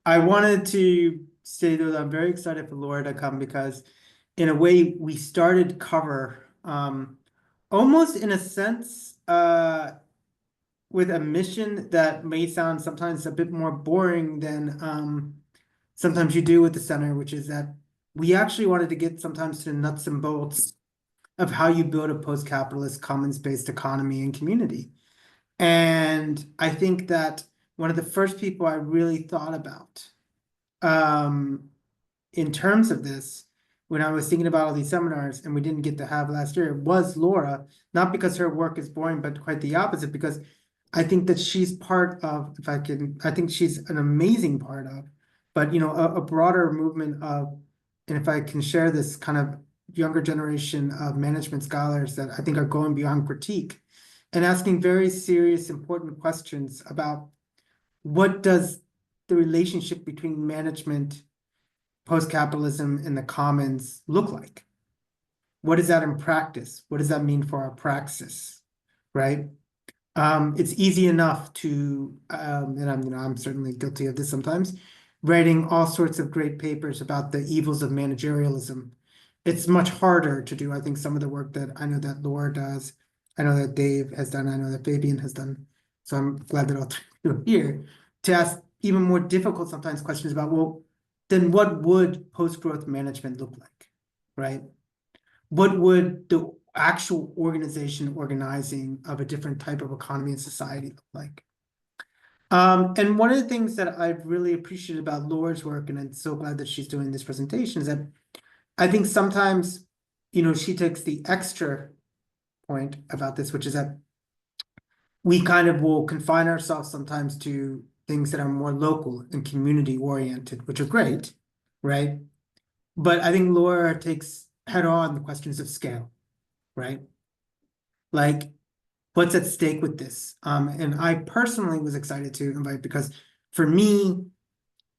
I wanted to say that I'm very excited for Laura to come because, in a way, we started cover almost in a sense with a mission that may sound sometimes a bit more boring than sometimes you do with the center, which is that we actually wanted to get sometimes to the nuts and bolts of how you build a post-capitalist commons-based economy and community. And I think that one of the first people I really thought about um, in terms of this, when I was thinking about all these seminars and we didn't get to have last year, was Laura, not because her work is boring, but quite the opposite, because I think that she's part of, I think she's an amazing part of, but a broader movement of, and if I can share this kind of younger generation of management scholars that I think are going beyond critique and asking very serious, important questions about what does the relationship between management, post-capitalism, and the commons look like? What is that in practice? What does that mean for our praxis, right? It's easy enough to, and I'm certainly guilty of this sometimes, writing all sorts of great papers about the evils of managerialism. It's much harder to do, I think, some of the work that I know that Laura does, I know that Dave has done, I know that Fabian has done. So I'm glad that all three of you are here to ask even more difficult sometimes questions about, well, then what would post-growth management look like, right? What would the actual organizing of a different type of economy and society look like? And one of the things that I've really appreciated about Laura's work, and I'm so glad that she's doing this presentation, is that I think sometimes, she takes the extra point about this, which is that we kind of will confine ourselves sometimes to things that are more local and community oriented, which are great, right? But I think Laura takes head on the questions of scale, right? Like, what's at stake with this? And I personally was excited to invite because for me,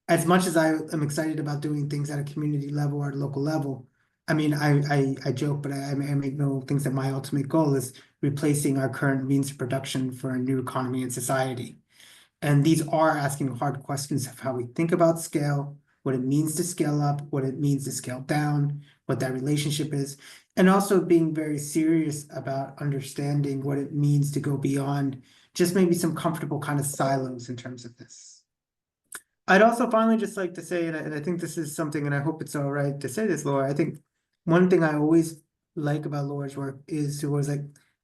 as much as I am excited about doing things at a community level or at a local level, I mean, I joke, but I make no things that my ultimate goal is replacing our current means of production for a new economy and society. And these are asking hard questions of how we think about scale, what it means to scale up, what it means to scale down, what that relationship is, and also being very serious about understanding what it means to go beyond just maybe some comfortable kind of silos in terms of this. I'd also finally just like to say, and I think this is something, and I hope it's all right to say this, Laura, I think one thing I always like about Laura's work is she was like,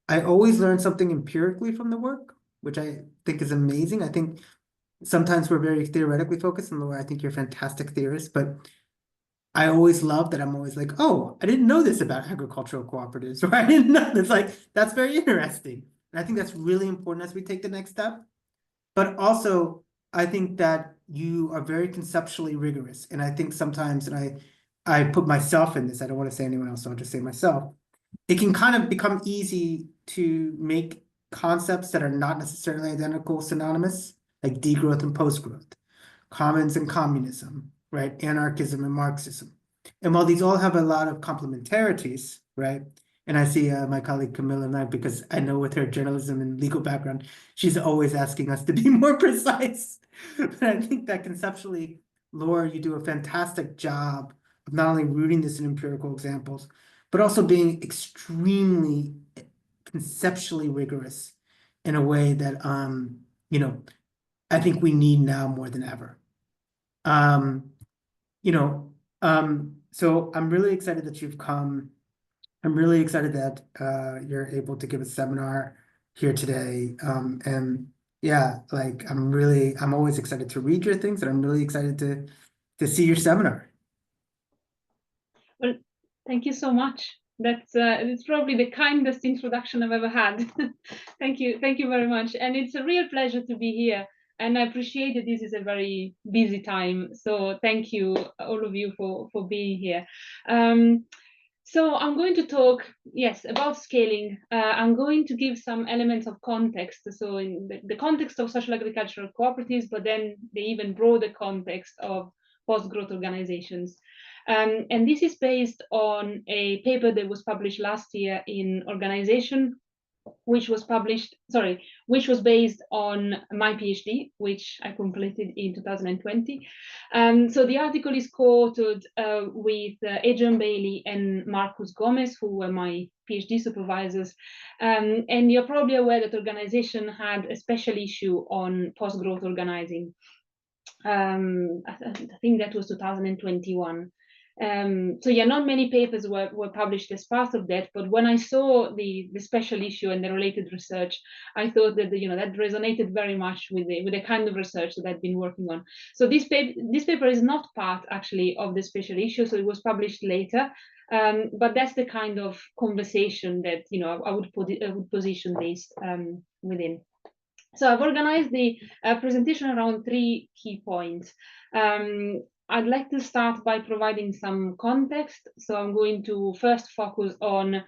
I always learn something empirically from the work, which I think is amazing. I think sometimes we're very theoretically focused, and Laura, I think you're a fantastic theorist, but I always love that I'm always like, oh, I didn't know this about agricultural cooperatives, or I didn't know this. Like, that's very interesting. And I think that's really important as we take the next step. But also, I think that you are very conceptually rigorous. And I think sometimes, and I put myself in this, I don't want to say anyone else, so I'll just say myself. It can kind of become easy to make concepts that are not necessarily identical synonymous, like degrowth and postgrowth, commons and communism, right? Anarchism and Marxism. And while these all have a lot of complementarities, right? And I see my colleague Camilla and I, because I know with her journalism and legal background, she's always asking us to be more precise. But I think that conceptually, Laura, you do a fantastic job of not only rooting this in empirical examples, but also being extremely conceptually rigorous in a way that, I think we need now more than ever. Um, so I'm really excited that you've come. I'm really excited that you're able to give a seminar here today. And yeah, like I'm always excited to read your things, and I'm really excited to see your seminar. Well, thank you so much. It's probably the kindest introduction I've ever had. Thank you very much. And it's a real pleasure to be here. And I appreciate that this is a very busy time. So thank you, all of you, for being here. So I'm going to talk, yes, about scaling. I'm going to give some elements of context. So in the context of social agricultural cooperatives, but then the even broader context of post-growth organizations. And this is based on a paper that was published last year in Organization which was based on my PhD, which I completed in 2020. So the article is co-authored with Adrian Bailey and Marcus Gomez, who were my PhD supervisors. And you're probably aware that the organization had a special issue on post-growth organizing. I think that was 2021. So yeah, not many papers were published as part of that, but when I saw the special issue and the related research, I thought that that resonated very much with the kind of research that I've been working on. So this paper is not part actually of the special issue, so it was published later. But that's the kind of conversation that I would position this within. So I've organized the presentation around 3 key points. I'd like to start by providing some context. So I'm going to first focus on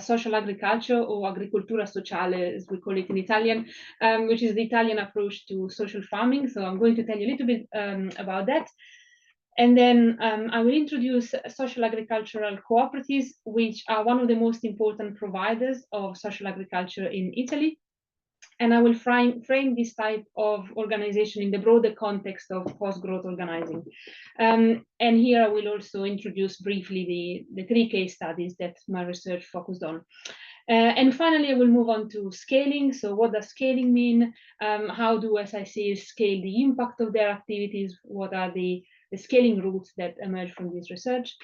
social agriculture, or agricoltura sociale, as we call it in Italian, which is the Italian approach to social farming. So I'm going to tell you a little bit about that. And then I will introduce social agricultural cooperatives, which are one of the most important providers of social agriculture in Italy. And I will frame this type of organization in the broader context of post-growth organizing. And here I will also introduce briefly the 3 case studies that my research focused on. And finally, I will move on to scaling. So what does scaling mean? How do SICs scale the impact of their activities? What are the scaling routes that emerge from this research?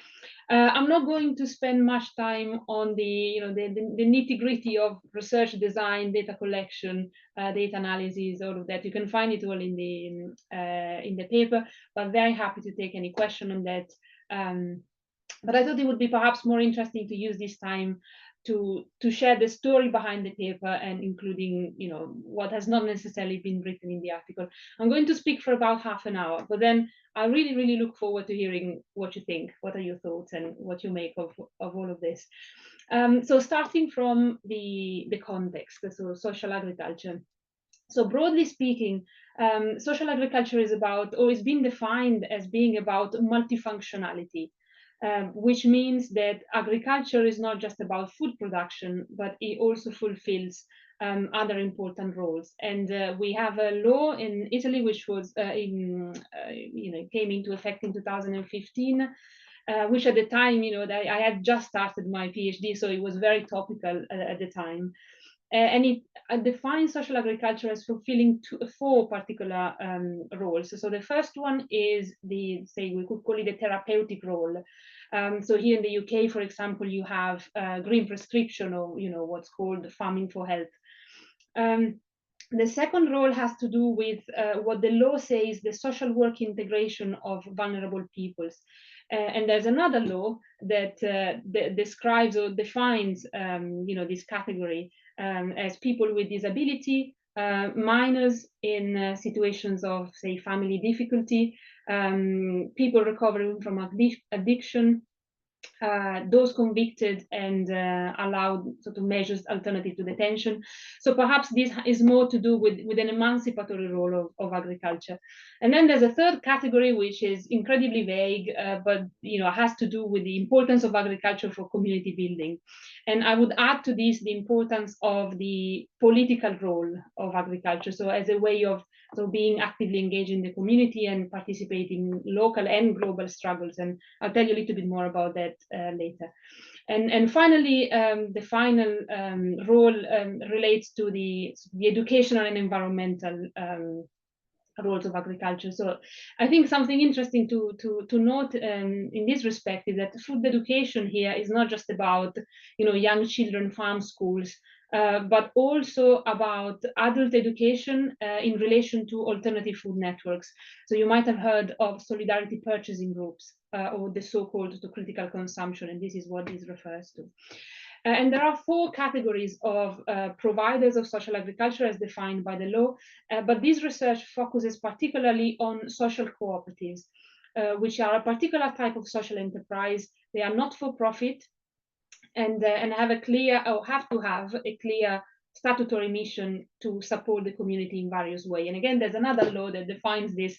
I'm not going to spend much time on the nitty-gritty of research design, data collection, data analysis, all of that. You can find it all in the paper, but very happy to take any question on that. But I thought it would be perhaps more interesting to use this time to share the story behind the paper, and including what has not necessarily been written in the article. I'm going to speak for about half an hour, but then I really look forward to hearing what you think. What are your thoughts and what you make of all of this? So starting from the context, so social agriculture. So broadly speaking, social agriculture is about, or is being defined as being about multifunctionality. Which means that agriculture is not just about food production, but it also fulfills other important roles. And we have a law in Italy, which was came into effect in 2015, which at the time, I had just started my PhD, so it was very topical at the time. And it defines social agriculture as fulfilling 4 particular roles. So the first one is we could call it the therapeutic role. So here in the UK, for example, you have green prescription, or what's called farming for health. The second role has to do with what the law says, the social work integration of vulnerable peoples. And there's another law that describes or defines this category as people with disability, minors in situations of, say, family difficulty, people recovering from addiction, those convicted and allowed sort of measures alternative to detention. So perhaps this is more to do with an emancipatory role of agriculture. And then there's a third category, which is incredibly vague, but has to do with the importance of agriculture for community building. And I would add to this the importance of the political role of agriculture, so as a way of being actively engaged in the community and participating in local and global struggles. And I'll tell you a little bit more about that later. And finally, the final role relates to the educational and environmental roles of agriculture. So I think something interesting to note in this respect is that food education here is not just about young children farm schools, but also about adult education in relation to alternative food networks. So you might have heard of solidarity purchasing groups, or the so-called critical consumption, and this is what this refers to. And there are 4 categories of providers of social agriculture as defined by the law, but this research focuses particularly on social cooperatives, which are a particular type of social enterprise. They are not for profit, and have to have a clear statutory mission to support the community in various ways. And again, there's another law that defines this.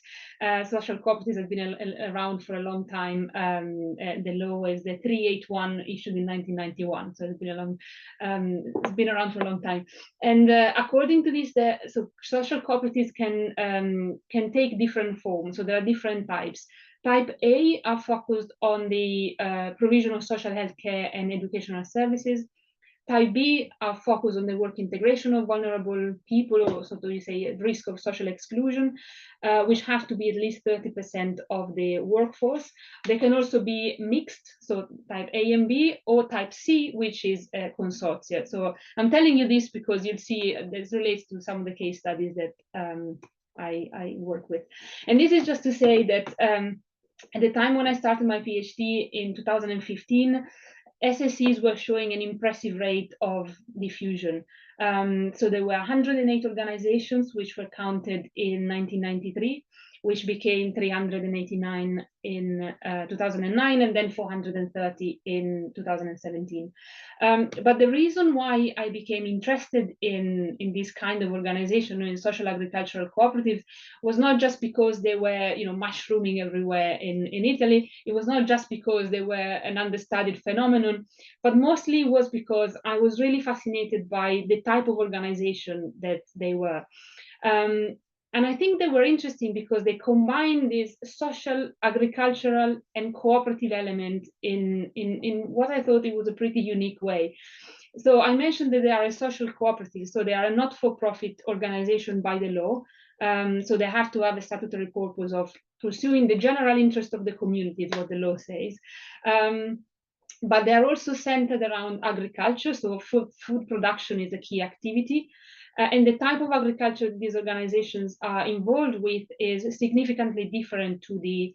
Social cooperatives have been around for a long time. The law is the 381 issued in 1991, so it's been around for a long time. And according to this, so social cooperatives can take different forms. So there are different types. Type A are focused on the provision of social health care and educational services. Type B are focused on the work integration of vulnerable people, or so to say, at risk of social exclusion, which have to be at least 30% of the workforce. They can also be mixed, so type A and B, or type C, which is consortia. So I'm telling you this because you'll see this relates to some of the case studies that I work with. And this is just to say that at the time when I started my PhD in 2015, SSCs were showing an impressive rate of diffusion. So there were 108 organizations which were counted in 1993, which became 389 in 2009, and then 430 in 2017. But the reason why I became interested in this kind of organization, in social agricultural cooperatives, was not just because they were, mushrooming everywhere in Italy. It was not just because they were an understudied phenomenon, but mostly was because I was really fascinated by the type of organization that they were. And I think they were interesting because they combined this social, agricultural, and cooperative element in what I thought it was a pretty unique way. So I mentioned that they are a social cooperative, so they are a not-for-profit organization by the law. So they have to have a statutory purpose of pursuing the general interest of the community, is what the law says. But they are also centered around agriculture, so food production is a key activity. And the type of agriculture these organizations are involved with is significantly different to the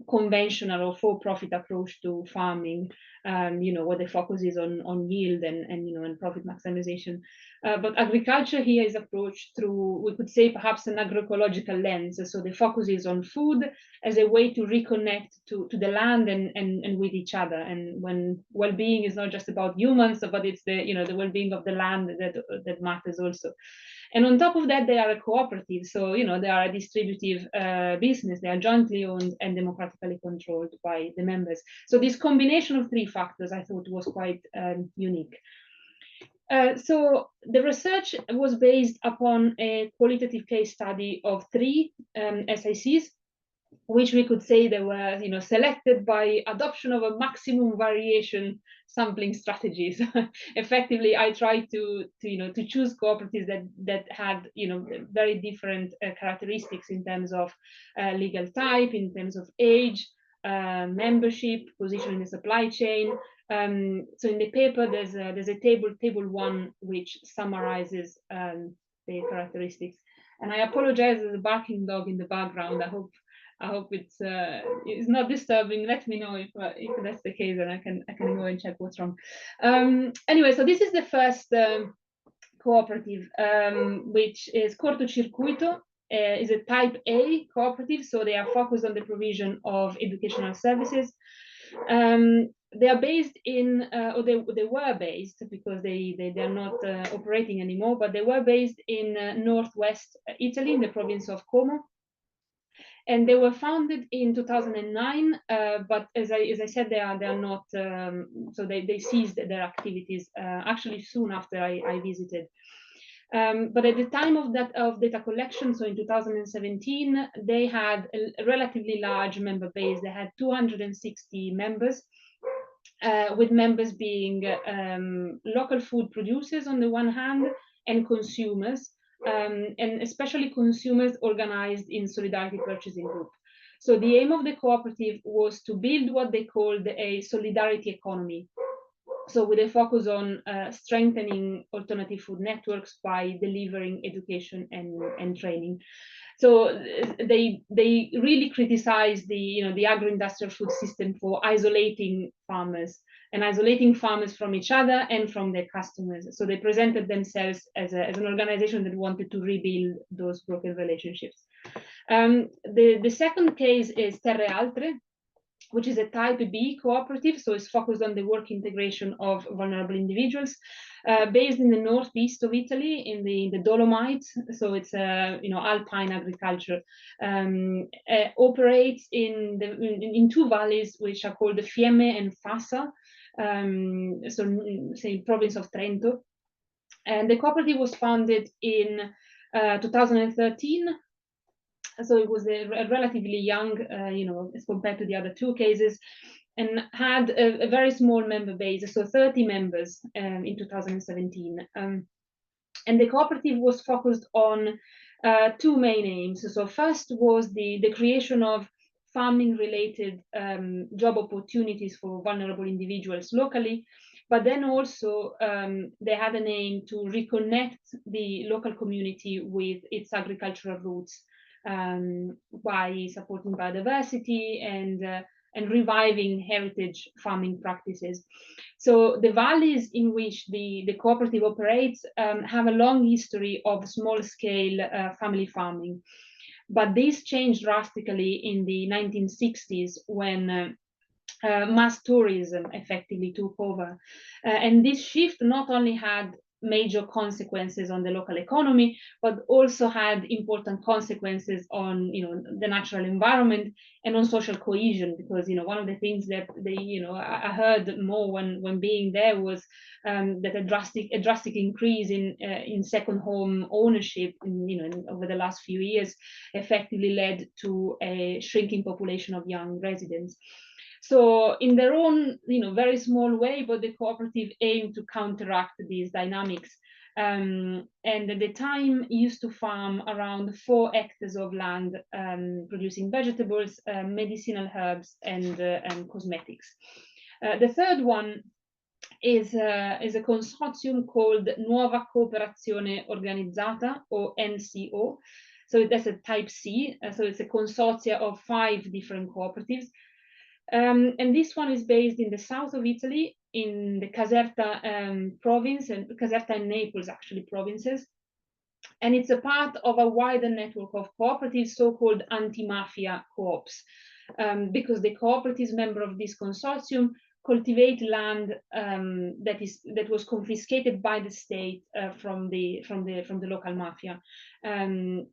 conventional or for-profit approach to farming, where the focus is on yield and profit maximization. But agriculture here is approached through, we could say, perhaps an agroecological lens. So the focus is on food as a way to reconnect to the land and with each other. And when well-being is not just about humans, but it's the well-being of the land that matters also. And on top of that, they are a cooperative. So, they are a distributive business. They are jointly owned and democratically controlled by the members. So this combination of three factors I thought was quite unique. So the research was based upon a qualitative case study of 3 SICs, which we could say they were, selected by adoption of a maximum variation sampling strategies. Effectively, I tried to choose cooperatives that had, very different characteristics in terms of legal type, in terms of age, membership, position in the supply chain. So in the paper, there's a table 1, which summarizes the characteristics. And I apologize, there's a barking dog in the background. I hope it's not disturbing. Let me know if that's the case, and I can go and check what's wrong. Anyway, so this is the first cooperative, which is Cortocircuito. Is a type A cooperative, so they are focused on the provision of educational services. They are based in, or they were based, because they are not operating anymore, but they were based in northwest Italy, in the province of Como. And they were founded in 2009, but as I said, they are not. So they ceased their activities actually soon after I visited. But at the time of data collection, so in 2017, they had a relatively large member base. They had 260 members, with members being local food producers on the one hand, and consumers. And especially consumers organized in solidarity purchasing group. So the aim of the cooperative was to build what they called a solidarity economy. So with a focus on strengthening alternative food networks by delivering education and training. So they really criticized the agro-industrial food system for isolating farmers from each other and from their customers. So they presented themselves as an organization that wanted to rebuild those broken relationships. The second case is Terre Altre. which is a type B cooperative, so it's focused on the work integration of vulnerable individuals, based in the northeast of Italy, in the Dolomites. So it's alpine agriculture. Operates in two valleys, which are called the Fiemme and Fassa, so say province of Trento. And the cooperative was founded in 2013. So it was a relatively young, as compared to the other two cases, and had a very small member base, so 30 members in 2017. And the cooperative was focused on two main aims. So first was the creation of farming-related job opportunities for vulnerable individuals locally, but then also they had an aim to reconnect the local community with its agricultural roots, by supporting biodiversity and reviving heritage farming practices. So the valleys in which the cooperative operates have a long history of small-scale family farming. But this changed drastically in the 1960s when mass tourism effectively took over. And this shift not only had major consequences on the local economy, but also had important consequences on the natural environment and on social cohesion, because one of the things that I heard more when being there was that a drastic increase in second home ownership over the last few years effectively led to a shrinking population of young residents. So in their own, very small way, but the cooperative aimed to counteract these dynamics. And at the time used to farm around 4 hectares of land, producing vegetables, medicinal herbs, and cosmetics. The third one is a consortium called Nuova Cooperazione Organizzata, or NCO. So that's a type C. So it's a consortia of 5 different cooperatives. And this one is based in the south of Italy, in the Caserta province, and Caserta and Naples, actually, provinces. And it's a part of a wider network of cooperatives, so-called anti-mafia co-ops, because the cooperatives member of this consortium cultivate land that was confiscated by the state from the local mafia, and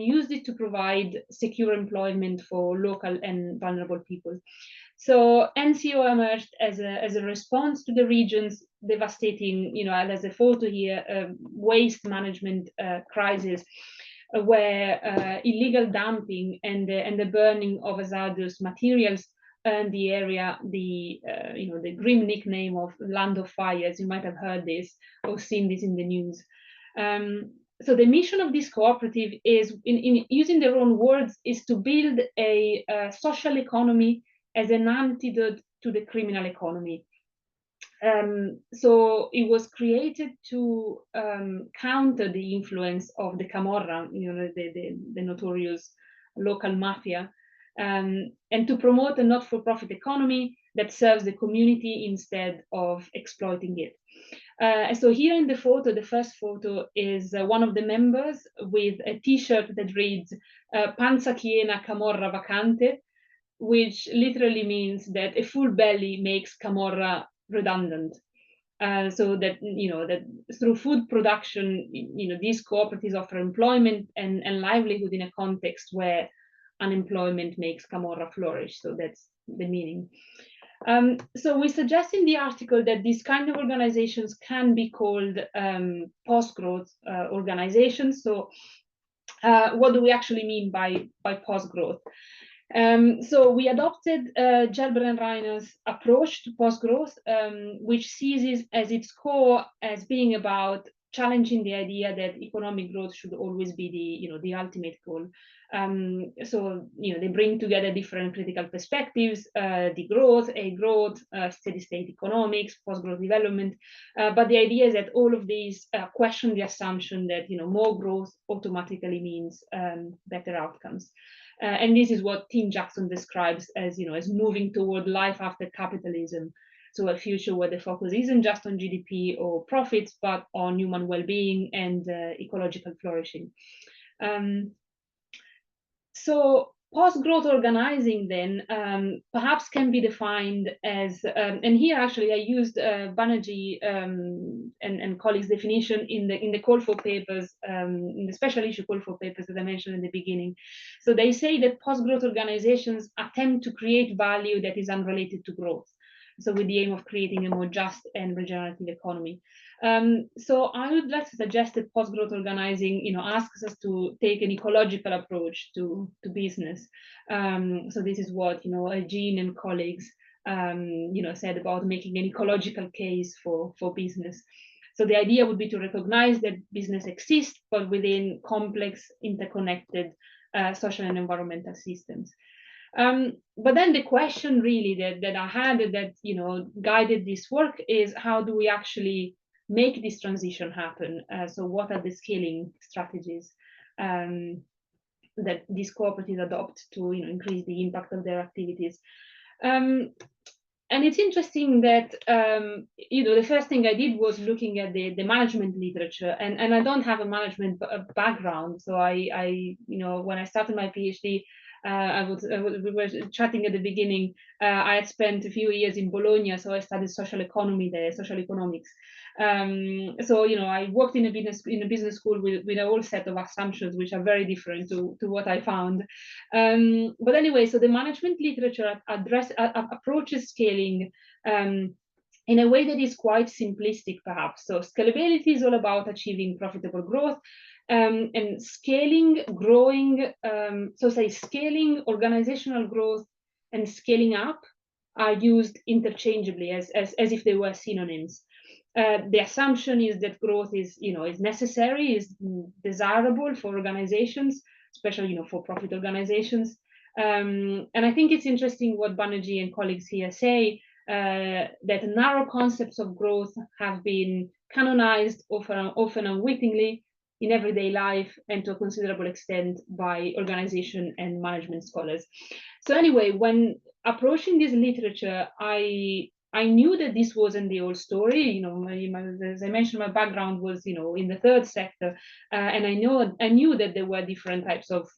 used it to provide secure employment for local and vulnerable people. So NCO emerged as a response to the region's devastating, as a photo here, waste management crisis, where illegal dumping and the burning of hazardous materials earned the area the grim nickname of Land of Fires. You might have heard this or seen this in the news. So the mission of this cooperative is, in using their own words, is to build a social economy as an antidote to the criminal economy. So it was created to counter the influence of the Camorra, the notorious local mafia, and to promote a not-for-profit economy that serves the community instead of exploiting it. So here in the photo, the first photo is one of the members with a T-shirt that reads "Panza piena Camorra vacante," which literally means that a full belly makes Camorra redundant. So that that through food production, these cooperatives offer employment and livelihood in a context where unemployment makes Camorra flourish. So that's the meaning. So we suggest in the article that these kind of organizations can be called post-growth organizations. So what do we actually mean by post-growth? So we adopted Gerber and Reiner's approach to post-growth, which sees it as its core as being about challenging the idea that economic growth should always be the ultimate goal. So they bring together different critical perspectives: degrowth, growth, steady-state economics, post-growth development. But the idea is that all of these question the assumption that more growth automatically means better outcomes. And this is what Tim Jackson describes as moving toward life after capitalism. So a future where the focus isn't just on GDP or profits, but on human well-being and ecological flourishing. So Post-growth organizing then perhaps can be defined as, and here actually I used Banerjee and colleagues' definition in the call for papers, in the special issue call for papers that I mentioned in the beginning. So they say that post-growth organizations attempt to create value that is unrelated to growth. So with the aim of creating a more just and regenerative economy. So I would like to suggest that post-growth organizing, asks us to take an ecological approach to business. So this is what Jean and colleagues said about making an ecological case for business. So the idea would be to recognize that business exists, but within complex, interconnected social and environmental systems. But then the question really that I had that guided this work is, how do we actually make this transition happen? So what are the scaling strategies that these cooperatives adopt to increase the impact of their activities? And it's interesting that the first thing I did was looking at the management literature, and I don't have a management background, so I when I started my PhD, we were chatting at the beginning. I had spent a few years in Bologna, so I studied social economy there, social economics. So I worked in a business school with a whole set of assumptions which are very different to what I found. But anyway, so the management literature approaches scaling in a way that is quite simplistic, perhaps. So scalability is all about achieving profitable growth. And scaling, growing, scaling, organizational growth, and scaling up are used interchangeably as if they were synonyms. The assumption is that growth is necessary, is desirable for organizations, especially for-profit organizations. And I think it's interesting what Banerjee and colleagues here say, that narrow concepts of growth have been canonized often unwittingly in everyday life, and to a considerable extent by organization and management scholars. So anyway, when approaching this literature, I knew that this wasn't the whole story. As I mentioned, my background was in the third sector, and I knew that there were different types of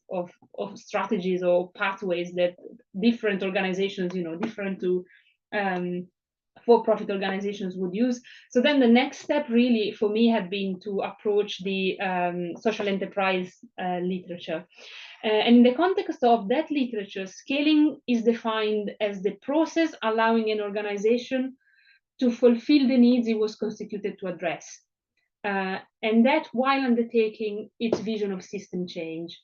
strategies or pathways that different organizations, different to for-profit organizations would use. So then the next step really for me had been to approach the social enterprise literature. And in the context of that literature, scaling is defined as the process allowing an organization to fulfill the needs it was constituted to address. And that while undertaking its vision of system change.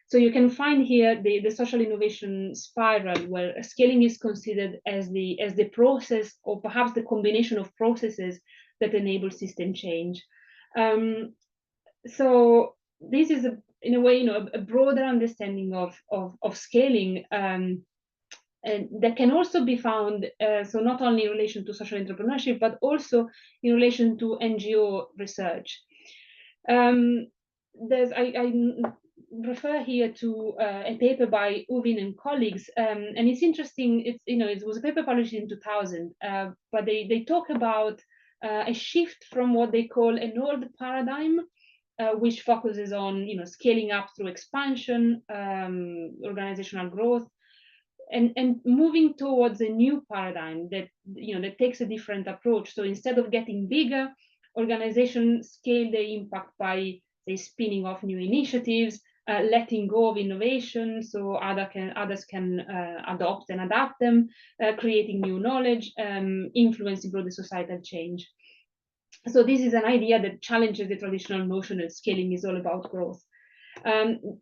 So you can find here the social innovation spiral, where scaling is considered as the process, or perhaps the combination of processes that enable system change. So this is in a way a broader understanding of scaling, and that can also be found so not only in relation to social entrepreneurship, but also in relation to NGO research. I refer here to a paper by Uvin and colleagues, and it's interesting. It was a paper published in 2000, but they talk about a shift from what they call an old paradigm, which focuses on scaling up through expansion, organizational growth, and moving towards a new paradigm that that takes a different approach. So instead of getting bigger, organizations scale their impact by, say, spinning off new initiatives, letting go of innovation so others can adopt and adapt them, creating new knowledge, influencing broader societal change. So this is an idea that challenges the traditional notion that scaling is all about growth.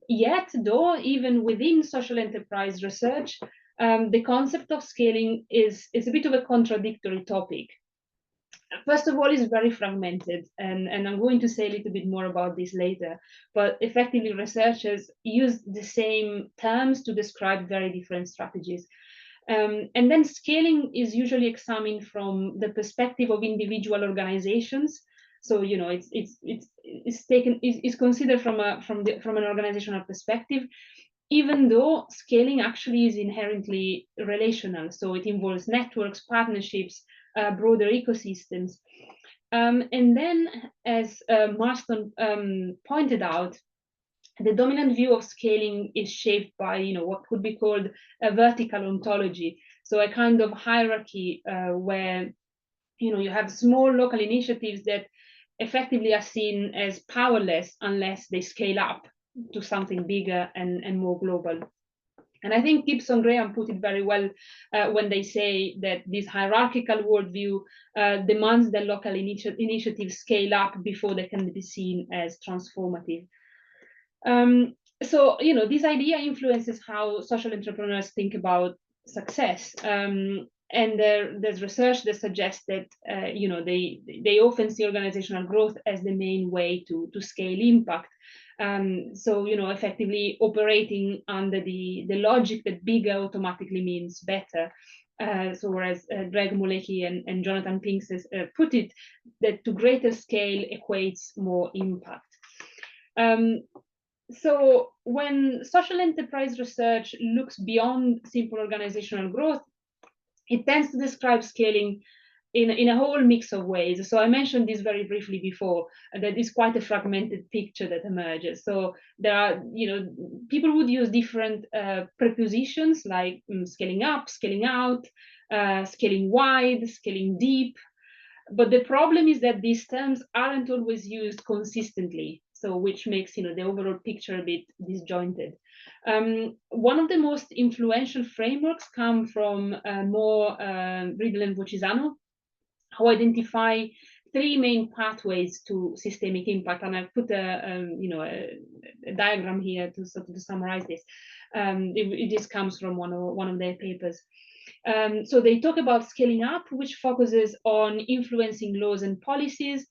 Yet, though, even within social enterprise research, the concept of scaling is a bit of a contradictory topic. First of all, it's very fragmented, and I'm going to say a little bit more about this later, but effectively researchers use the same terms to describe very different strategies. And then scaling is usually examined from the perspective of individual organizations. So it's considered from an organizational perspective, even though scaling actually is inherently relational. So it involves networks, partnerships, broader ecosystems. And then, as Marston pointed out, the dominant view of scaling is shaped by, what could be called a vertical ontology. So a kind of hierarchy where, you have small local initiatives that effectively are seen as powerless unless they scale up to something bigger and more global. And I think Gibson Graham put it very well when they say that this hierarchical worldview demands that local initiatives scale up before they can be seen as transformative. So, this idea influences how social entrepreneurs think about success. And there's research that suggests that they often see organizational growth as the main way to scale impact. So effectively operating under the logic that bigger automatically means better. So whereas Greg Muleki and Jonathan Pinks put it, that to greater scale equates more impact. So when social enterprise research looks beyond simple organizational growth, it tends to describe scaling in a whole mix of ways. So I mentioned this very briefly before, that is quite a fragmented picture that emerges. So there are, people would use different prepositions like scaling up, scaling out, scaling wide, scaling deep. But the problem is that these terms aren't always used consistently, so which makes the overall picture a bit disjointed. One of the most influential frameworks come from Riedel and Vochisano, who identify three main pathways to systemic impact, and I've put a diagram here to sort of summarize this. It just comes from one of their papers. So they talk about scaling up, which focuses on influencing laws and policies,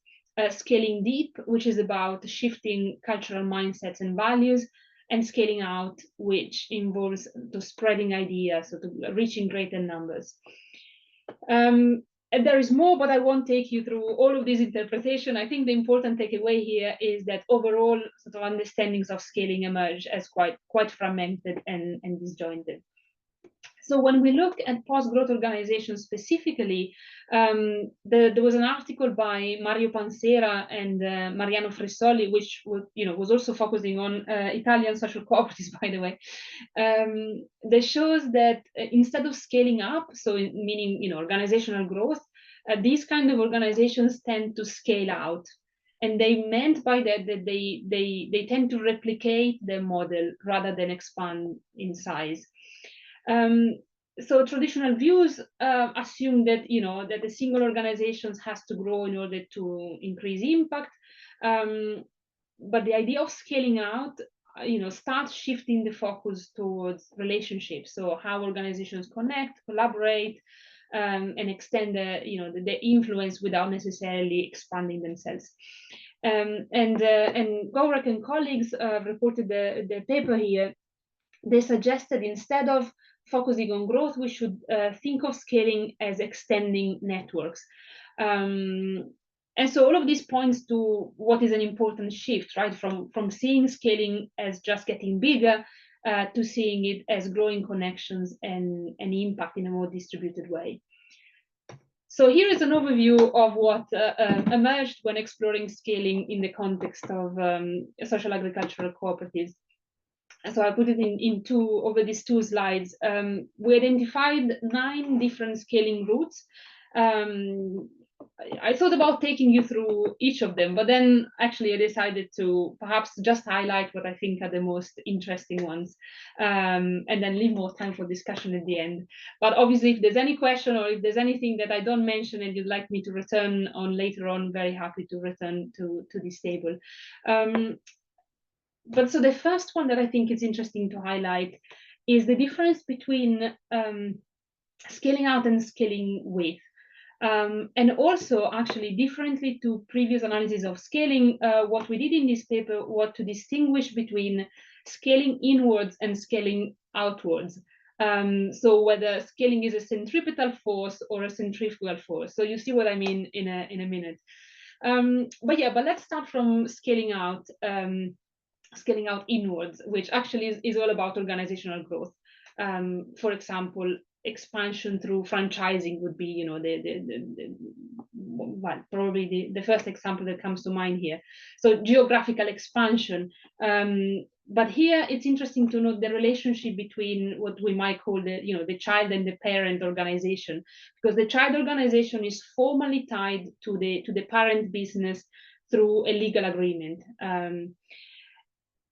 scaling deep, which is about shifting cultural mindsets and values, and scaling out, which involves to spreading ideas, so to reaching greater numbers. And there is more, but I won't take you through all of this interpretation. I think the important takeaway here is that overall sort of understandings of scaling emerge as quite fragmented and disjointed. So when we look at post-growth organizations specifically, there was an article by Mario Pansera and Mariano Fressoli, which was also focusing on Italian social cooperatives, by the way, that shows that instead of scaling up, so meaning organizational growth, these kind of organizations tend to scale out. And they meant by that they tend to replicate their model rather than expand in size. So traditional views assume that that the single organizations has to grow in order to increase impact, but the idea of scaling out starts shifting the focus towards relationships. So how organizations connect, collaborate, and extend the influence without necessarily expanding themselves. And Gowrak and colleagues reported the paper here. They suggested instead of focusing on growth, we should think of scaling as extending networks. And so all of this points to what is an important shift, right? From seeing scaling as just getting bigger to seeing it as growing connections and impact in a more distributed way. So here is an overview of what emerged when exploring scaling in the context of social agricultural cooperatives. So I put it in over these two slides. We identified 9 different scaling routes. I thought about taking you through each of them, but then actually I decided to perhaps just highlight what I think are the most interesting ones, and then leave more time for discussion at the end. But obviously, if there's any question or if there's anything that I don't mention and you'd like me to return on later on, very happy to return to this table. But so the first one that I think is interesting to highlight is the difference between scaling out and scaling with. And also, actually, differently to previous analysis of scaling, what we did in this paper was to distinguish between scaling inwards and scaling outwards. So whether scaling is a centripetal force or a centrifugal force. So you see what I mean in a minute. But let's start from scaling out. Scaling out inwards, which actually is all about organizational growth. For example, expansion through franchising would be, well, probably the first example that comes to mind here. So geographical expansion. But here it's interesting to note the relationship between what we might call the child and the parent organization, because the child organization is formally tied to the parent business through a legal agreement.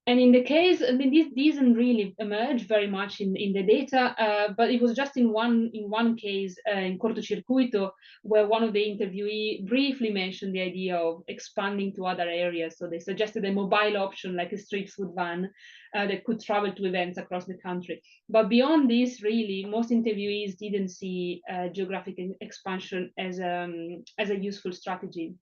And in the case, I mean, this didn't really emerge very much in the data, but it was just in one case in cortocircuito where one of the interviewee briefly mentioned the idea of expanding to other areas. So they suggested a mobile option like a street food van that could travel to events across the country. But beyond this, really, most interviewees didn't see geographic expansion as a useful strategy.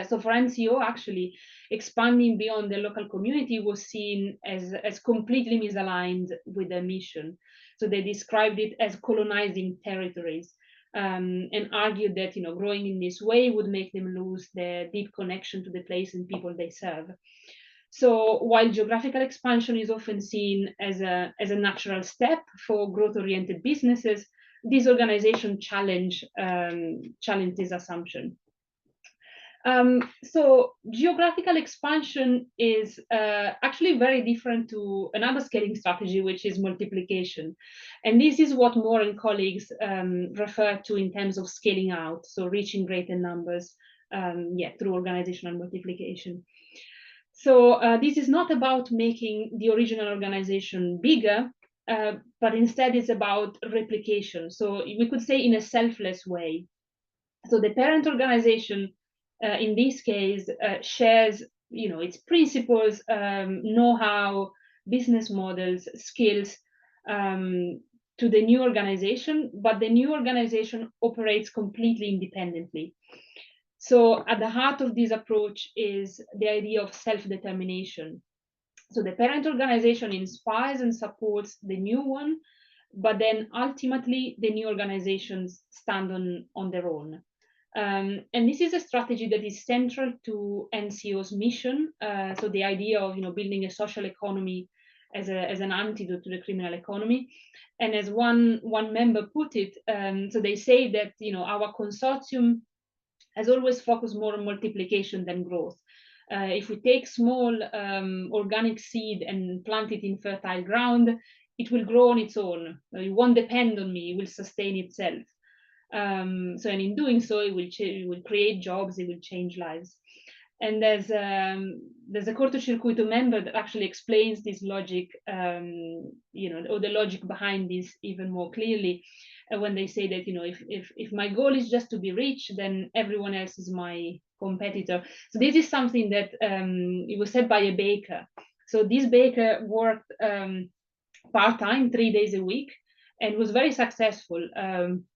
So for NCO, actually, expanding beyond the local community was seen as completely misaligned with their mission. So they described it as colonizing territories, and argued that growing in this way would make them lose their deep connection to the place and people they serve. So while geographical expansion is often seen as a natural step for growth-oriented businesses, this organization challenged this assumption. So geographical expansion is actually very different to another scaling strategy, which is multiplication. And this is what Moore and colleagues refer to in terms of scaling out, so reaching greater numbers through organizational multiplication. So this is not about making the original organization bigger, but instead it's about replication. So we could say in a selfless way. So the parent organization in this case shares its principles, know-how, business models, skills to the new organization, but the new organization operates completely independently. So at the heart of this approach is the idea of self-determination. So the parent organization inspires and supports the new one, but then ultimately the new organizations stand on their own. And this is a strategy that is central to NCO's mission. So the idea of building a social economy as an antidote to the criminal economy. And as one member put it, so they say that our consortium has always focused more on multiplication than growth. If we take small organic seed and plant it in fertile ground, it will grow on its own. It won't depend on me. It will sustain itself. And in doing so, it will create jobs. It will change lives. And there's a cortocircuito member that actually explains this logic, or the logic behind this even more clearly, when they say that if my goal is just to be rich, then everyone else is my competitor. So this is something that it was said by a baker. So this baker worked part-time, 3 days a week, and was very successful,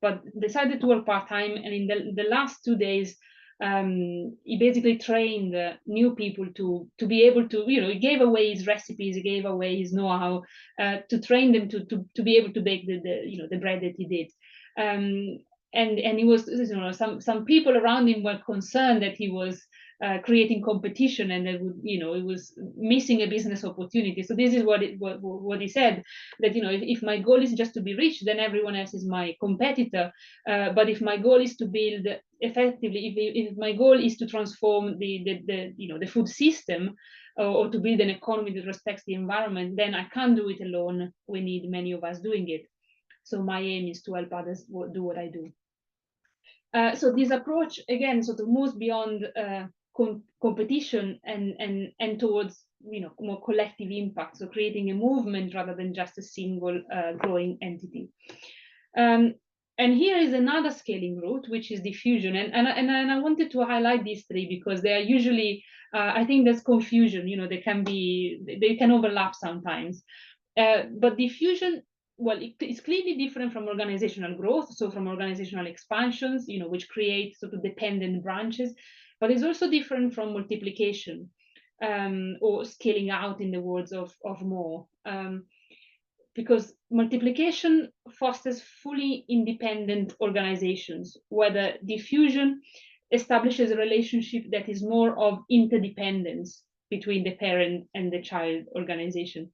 but decided to work part-time. And in the last 2 days, he basically trained new people to be able to, he gave away his recipes, he gave away his know-how to train them to be able to bake the bread that he did. And he was, some people around him were concerned that he was creating competition, and it was missing a business opportunity. So this is what he said, that if my goal is just to be rich, then everyone else is my competitor. But if my goal is to build effectively, if my goal is to transform the food system, or to build an economy that respects the environment, then I can't do it alone. We need many of us doing it. So my aim is to help others do what I do. So this approach, again, sort of moves beyond competition and towards more collective impact, so creating a movement rather than just a single growing entity. And here is another scaling route, which is diffusion. And I wanted to highlight these three because they are usually, I think there's confusion, they can overlap sometimes. But diffusion, well, it's clearly different from organizational growth, so from organizational expansions, which create sort of dependent branches, but it's also different from multiplication, or scaling out, in the words of Moore. Because multiplication fosters fully independent organizations, whether diffusion establishes a relationship that is more of interdependence between the parent and the child organization.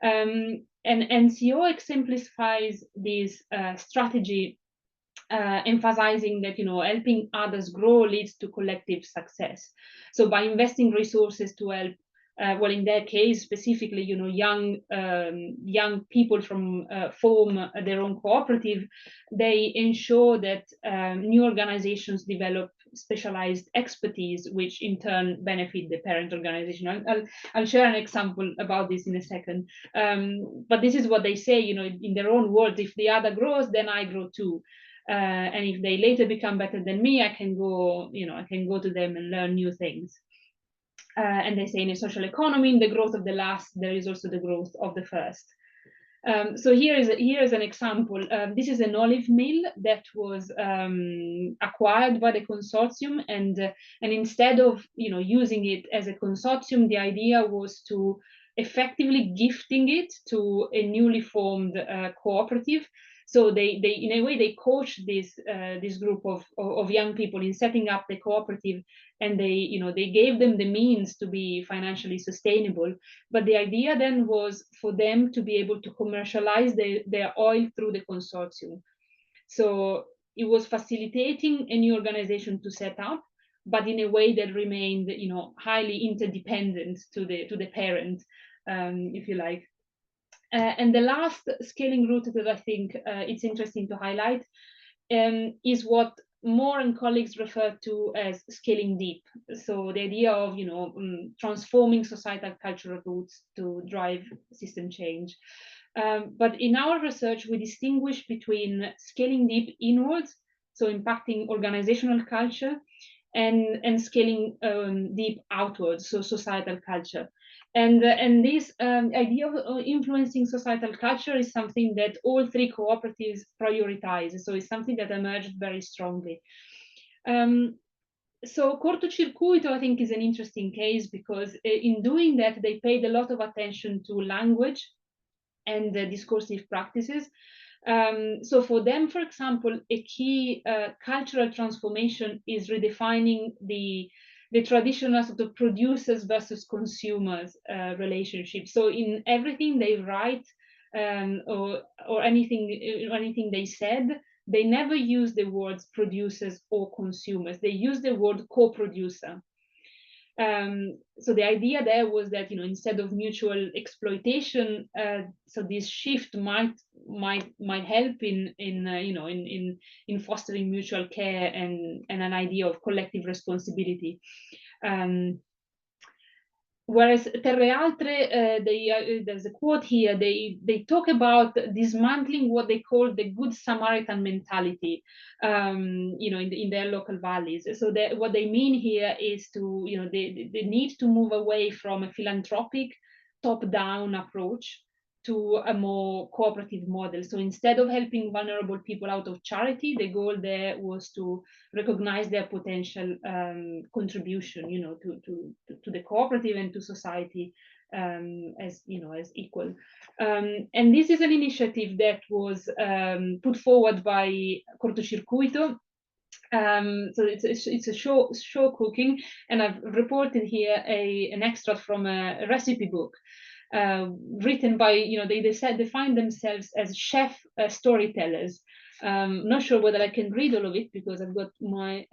And NCO exemplifies this strategy, emphasizing that, you know, helping others grow leads to collective success. So by investing resources to help, well, in their case specifically, you know, young people from form their own cooperative, they ensure that new organizations develop specialized expertise, which in turn benefit the parent organization. I'll share an example about this in a second. But this is what they say, you know, in their own words: if the other grows, then I grow too. And if they later become better than me, I can go, you know, I can go to them and learn new things. And they say in a social economy, in the growth of the last, there is also the growth of the first. So here is an example. This is an olive mill that was acquired by the consortium, and instead of, you know, using it as a consortium, the idea was to effectively gifting it to a newly formed cooperative. So they in a way they coached this group of young people in setting up the cooperative, and they gave them the means to be financially sustainable. But the idea then was for them to be able to commercialize their oil through the consortium. So it was facilitating a new organization to set up, but in a way that remained, you know, highly interdependent to the parent, if you like. And the last scaling route that I think it's interesting to highlight is what Moore and colleagues refer to as scaling deep. So the idea of, you know, transforming societal cultural roots to drive system change. But in our research, we distinguish between scaling deep inwards, so impacting organizational culture, and scaling deep outwards, so societal culture. And this idea of influencing societal culture is something that all three cooperatives prioritize. So it's something that emerged very strongly. So cortocircuito, I think, is an interesting case because in doing that, they paid a lot of attention to language and discursive practices. So for them, for example, a key cultural transformation is redefining the traditional sort of producers versus consumers relationship. So in everything they write or anything they said, they never use the words producers or consumers. They use the word co-producer. So the idea there was that, you know, instead of mutual exploitation, so this shift might help in fostering mutual care and an idea of collective responsibility. Whereas Terre Altre, there's a quote here, they talk about dismantling what they call the Good Samaritan mentality, in their local valleys. So what they mean here is to, you know, they need to move away from a philanthropic top-down approach to a more cooperative model. So instead of helping vulnerable people out of charity, the goal there was to recognize their potential contribution, you know, to the cooperative and to society as equal. And this is an initiative that was put forward by Cortocircuito. So it's a show cooking, and I've reported here an extract from a recipe book written by, you know, they define themselves as chef storytellers. Not sure whether I can read all of it because I've got my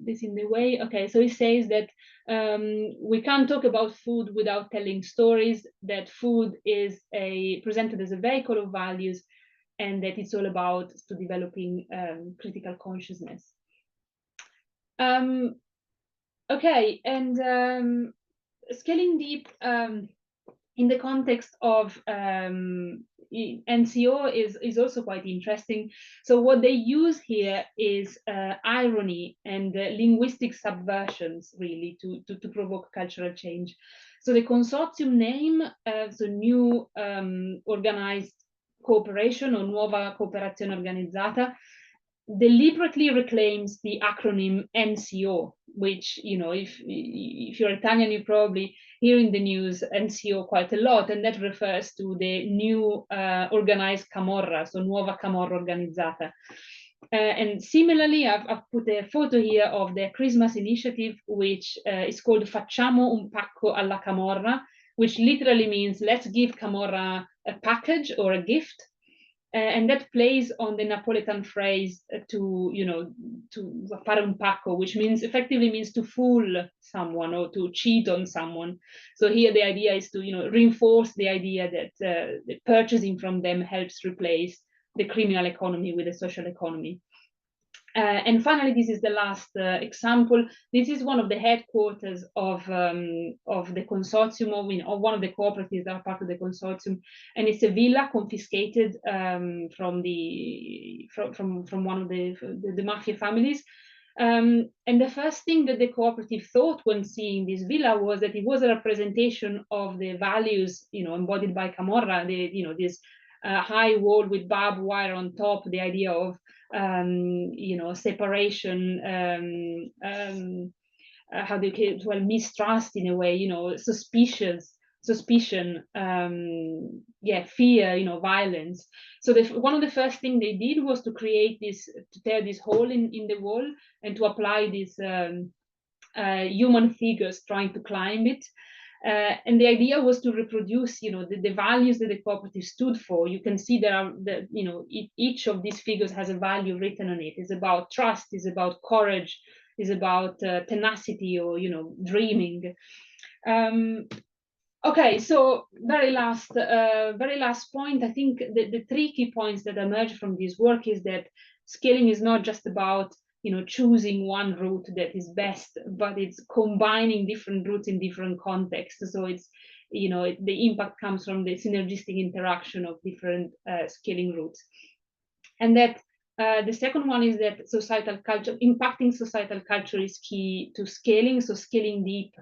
this in the way. Okay, so it says that we can't talk about food without telling stories, that food is presented as a vehicle of values, and that it's all about developing critical consciousness. Okay, and scaling deep in the context of NCO is also quite interesting. So what they use here is irony and linguistic subversions, really, to provoke cultural change. So the consortium name, so New Organized Cooperation or Nuova Cooperazione Organizzata, deliberately reclaims the acronym NCO, which, you know, if you're Italian, you probably hear in the news NCO quite a lot, and that refers to the new organized Camorra, so Nuova Camorra Organizzata. And similarly, I've put a photo here of their Christmas initiative, which is called Facciamo un pacco alla Camorra, which literally means let's give Camorra a package or a gift. And that plays on the Napolitan phrase to fare un pacco, which effectively means to fool someone or to cheat on someone. So here the idea is to reinforce the idea that purchasing from them helps replace the criminal economy with the social economy. And finally, this is the last example. This is one of the headquarters of the consortium, of one of the cooperatives that are part of the consortium, and it's a villa confiscated from one of the mafia families. And the first thing that the cooperative thought when seeing this villa was that it was a representation of the values, embodied by Camorra. This high wall with barbed wire on top, the idea of separation, how do you well, mistrust in a way, suspicion, fear, violence. So one of the first things they did was to tear this hole in the wall and to apply these human figures trying to climb it. And the idea was to reproduce, the values that the cooperative stood for. You can see there are, each of these figures has a value written on it. It's about trust, it's about courage, it's about tenacity or, dreaming. Okay, so very last point. I think the three key points that emerge from this work is that scaling is not just about choosing one route that is best, but it's combining different routes in different contexts. So it's the impact comes from the synergistic interaction of different scaling routes. And that the second one is that societal culture, impacting societal culture, is key to scaling. So scaling deep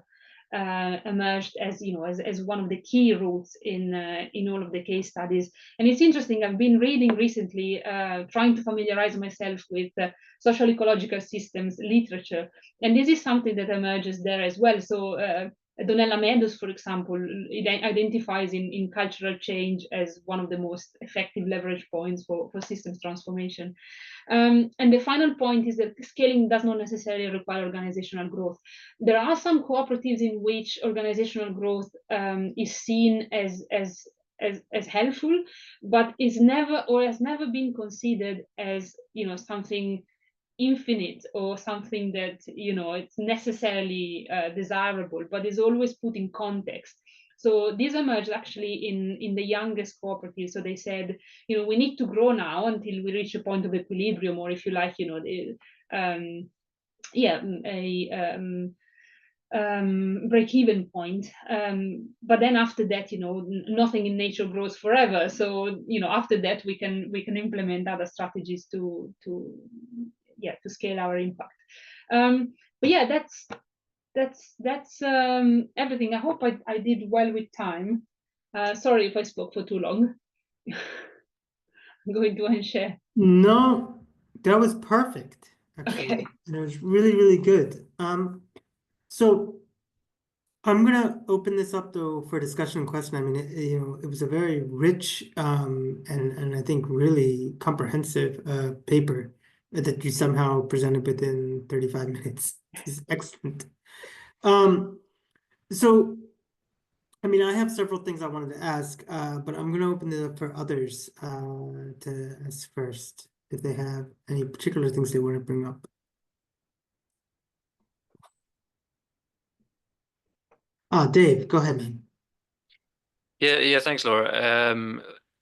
emerged as as one of the key routes in all of the case studies. And it's interesting, I've been reading recently, trying to familiarize myself with social ecological systems literature, and this is something that emerges there as well. So Donella Meadows, for example, identifies in cultural change as one of the most effective leverage points for systems transformation. And the final point is that scaling does not necessarily require organizational growth. There are some cooperatives in which organizational growth is seen as helpful, but is never or has never been considered as something infinite or something that it's necessarily desirable, but is always put in context. So this emerged actually in the youngest cooperative. So they said, we need to grow now until we reach a point of equilibrium, or if you like, break-even point. But then after that, nothing in nature grows forever. So after that, we can implement other strategies to scale our impact. But yeah, that's everything. I hope I did well with time. Sorry if I spoke for too long. I'm going to unshare. No, that was perfect, actually. Okay. And it was really, really good. So I'm gonna open this up though for discussion and question. I mean, it was a very rich and I think really comprehensive paper that you somehow presented within 35 minutes. It's excellent. So I mean, I have several things I wanted to ask, but I'm gonna open it up for others to ask first if they have any particular things they want to bring up. Dave, go ahead, man. Yeah, thanks, Laura.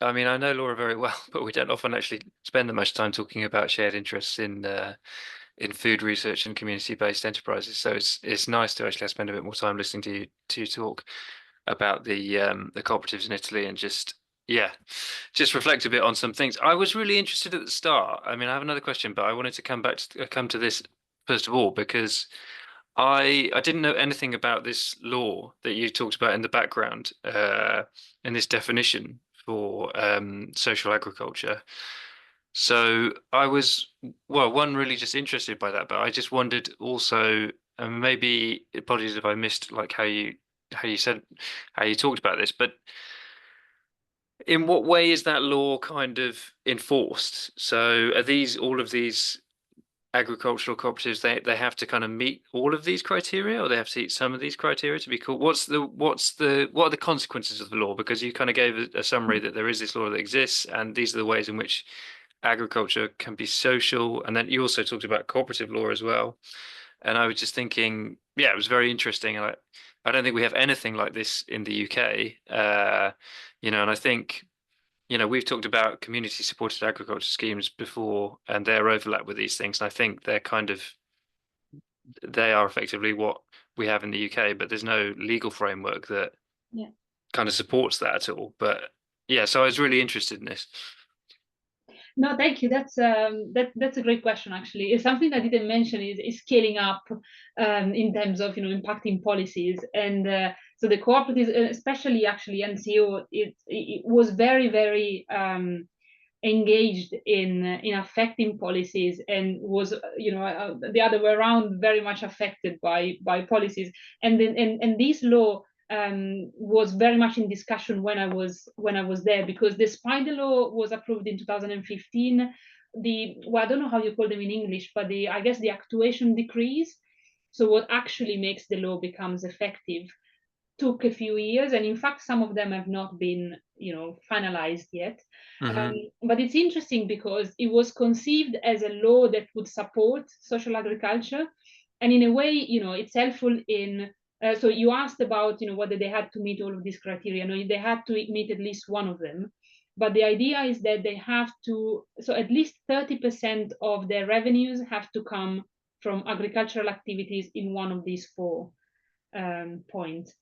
I mean, I know Laura very well, but we don't often actually spend that much time talking about shared interests in food research and community-based enterprises. So it's nice to actually spend a bit more time listening to you talk about the cooperatives in Italy and just reflect a bit on some things. I was really interested at the start. I mean, I have another question, but I wanted to come to this first of all because I didn't know anything about this law that you talked about in the background, in this definition for social agriculture. So I was, well, one, really just interested by that, but I just wondered also, and maybe apologies if I missed like how you talked about this, but in what way is that law kind of enforced? So are all of these agricultural cooperatives, they have to kind of meet all of these criteria, or they have to meet some of these criteria to be called? What are the consequences of the law? Because you kind of gave a summary that there is this law that exists, and these are the ways in which agriculture can be social. And then you also talked about cooperative law as well. And I was just thinking, yeah, it was very interesting. I don't think we have anything like this in the UK. And I think, we've talked about community supported agriculture schemes before and their overlap with these things. And I think they are effectively what we have in the UK, but there's no legal framework that kind of supports that at all. But yeah, so I was really interested in this. No, thank you. That's a great question. Actually, it's something I didn't mention is scaling up in terms of impacting policies, and so the cooperatives, especially actually NCO, it was very engaged in affecting policies, and was the other way around, very much affected by policies, and then and this law was very much in discussion when I was there, because despite the law was approved in 2015, I don't know how you call them in English, but I guess the actuation decrees, so what actually makes the law becomes effective, took a few years, and in fact some of them have not been finalized yet. But it's interesting because it was conceived as a law that would support social agriculture, and in a way it's helpful in so you asked about whether they had to meet all of these criteria. No, they had to meet at least one of them, but the idea is that they have to, so at least 30% of their revenues have to come from agricultural activities in one of these four points.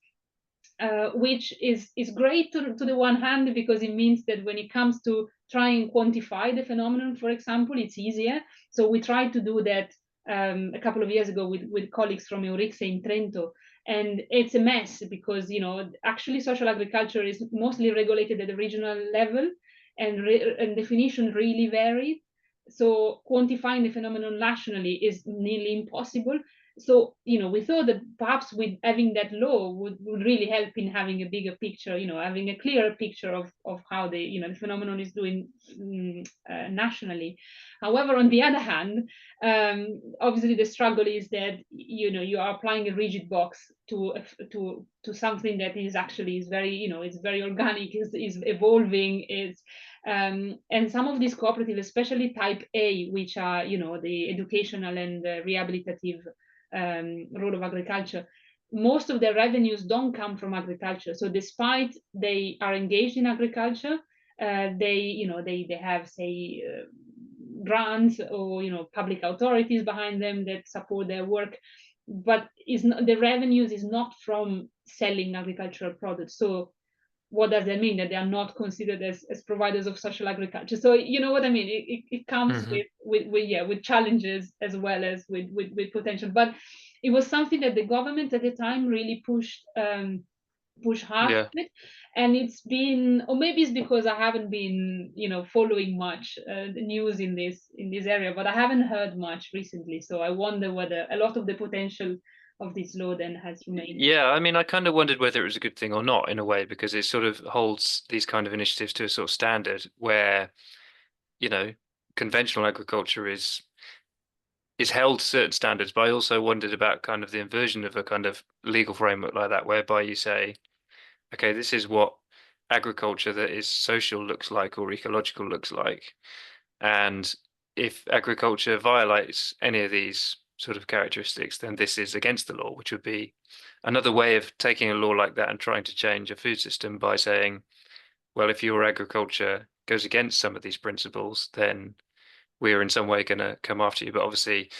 Which is great to the one hand, because it means that when it comes to try and quantify the phenomenon, for example, it's easier. So we tried to do that a couple of years ago with colleagues from Eurixe in Trento, and it's a mess because actually social agriculture is mostly regulated at the regional level, and definition really varied. So quantifying the phenomenon nationally is nearly impossible. So we thought that perhaps with having that law would really help in having a bigger picture, having a clearer picture of how the phenomenon is doing nationally. However, on the other hand, obviously the struggle is that you are applying a rigid box to something that is actually very it's very organic, is evolving, and some of these cooperatives, especially type A, which are the educational and rehabilitative role of agriculture, most of their revenues don't come from agriculture. So despite they are engaged in agriculture, they have, say, grants or public authorities behind them that support their work, but the revenues is not from selling agricultural products. So what does that mean? That they are not considered as providers of social agriculture. So you know what I mean? It comes with challenges as well as with potential. But it was something that the government at the time really pushed hard with, and it's been, or maybe it's because I haven't been following much the news in this area, but I haven't heard much recently. So I wonder whether a lot of the potential of this law then has remained. Yeah, I mean, I kind of wondered whether it was a good thing or not in a way, because it sort of holds these kind of initiatives to a sort of standard where, conventional agriculture is held to certain standards. But I also wondered about kind of the inversion of a kind of legal framework like that, whereby you say, okay, this is what agriculture that is social looks like or ecological looks like. And if agriculture violates any of these sort of characteristics, then this is against the law, which would be another way of taking a law like that and trying to change a food system by saying, well, if your agriculture goes against some of these principles, then we're in some way going to come after you. But obviously,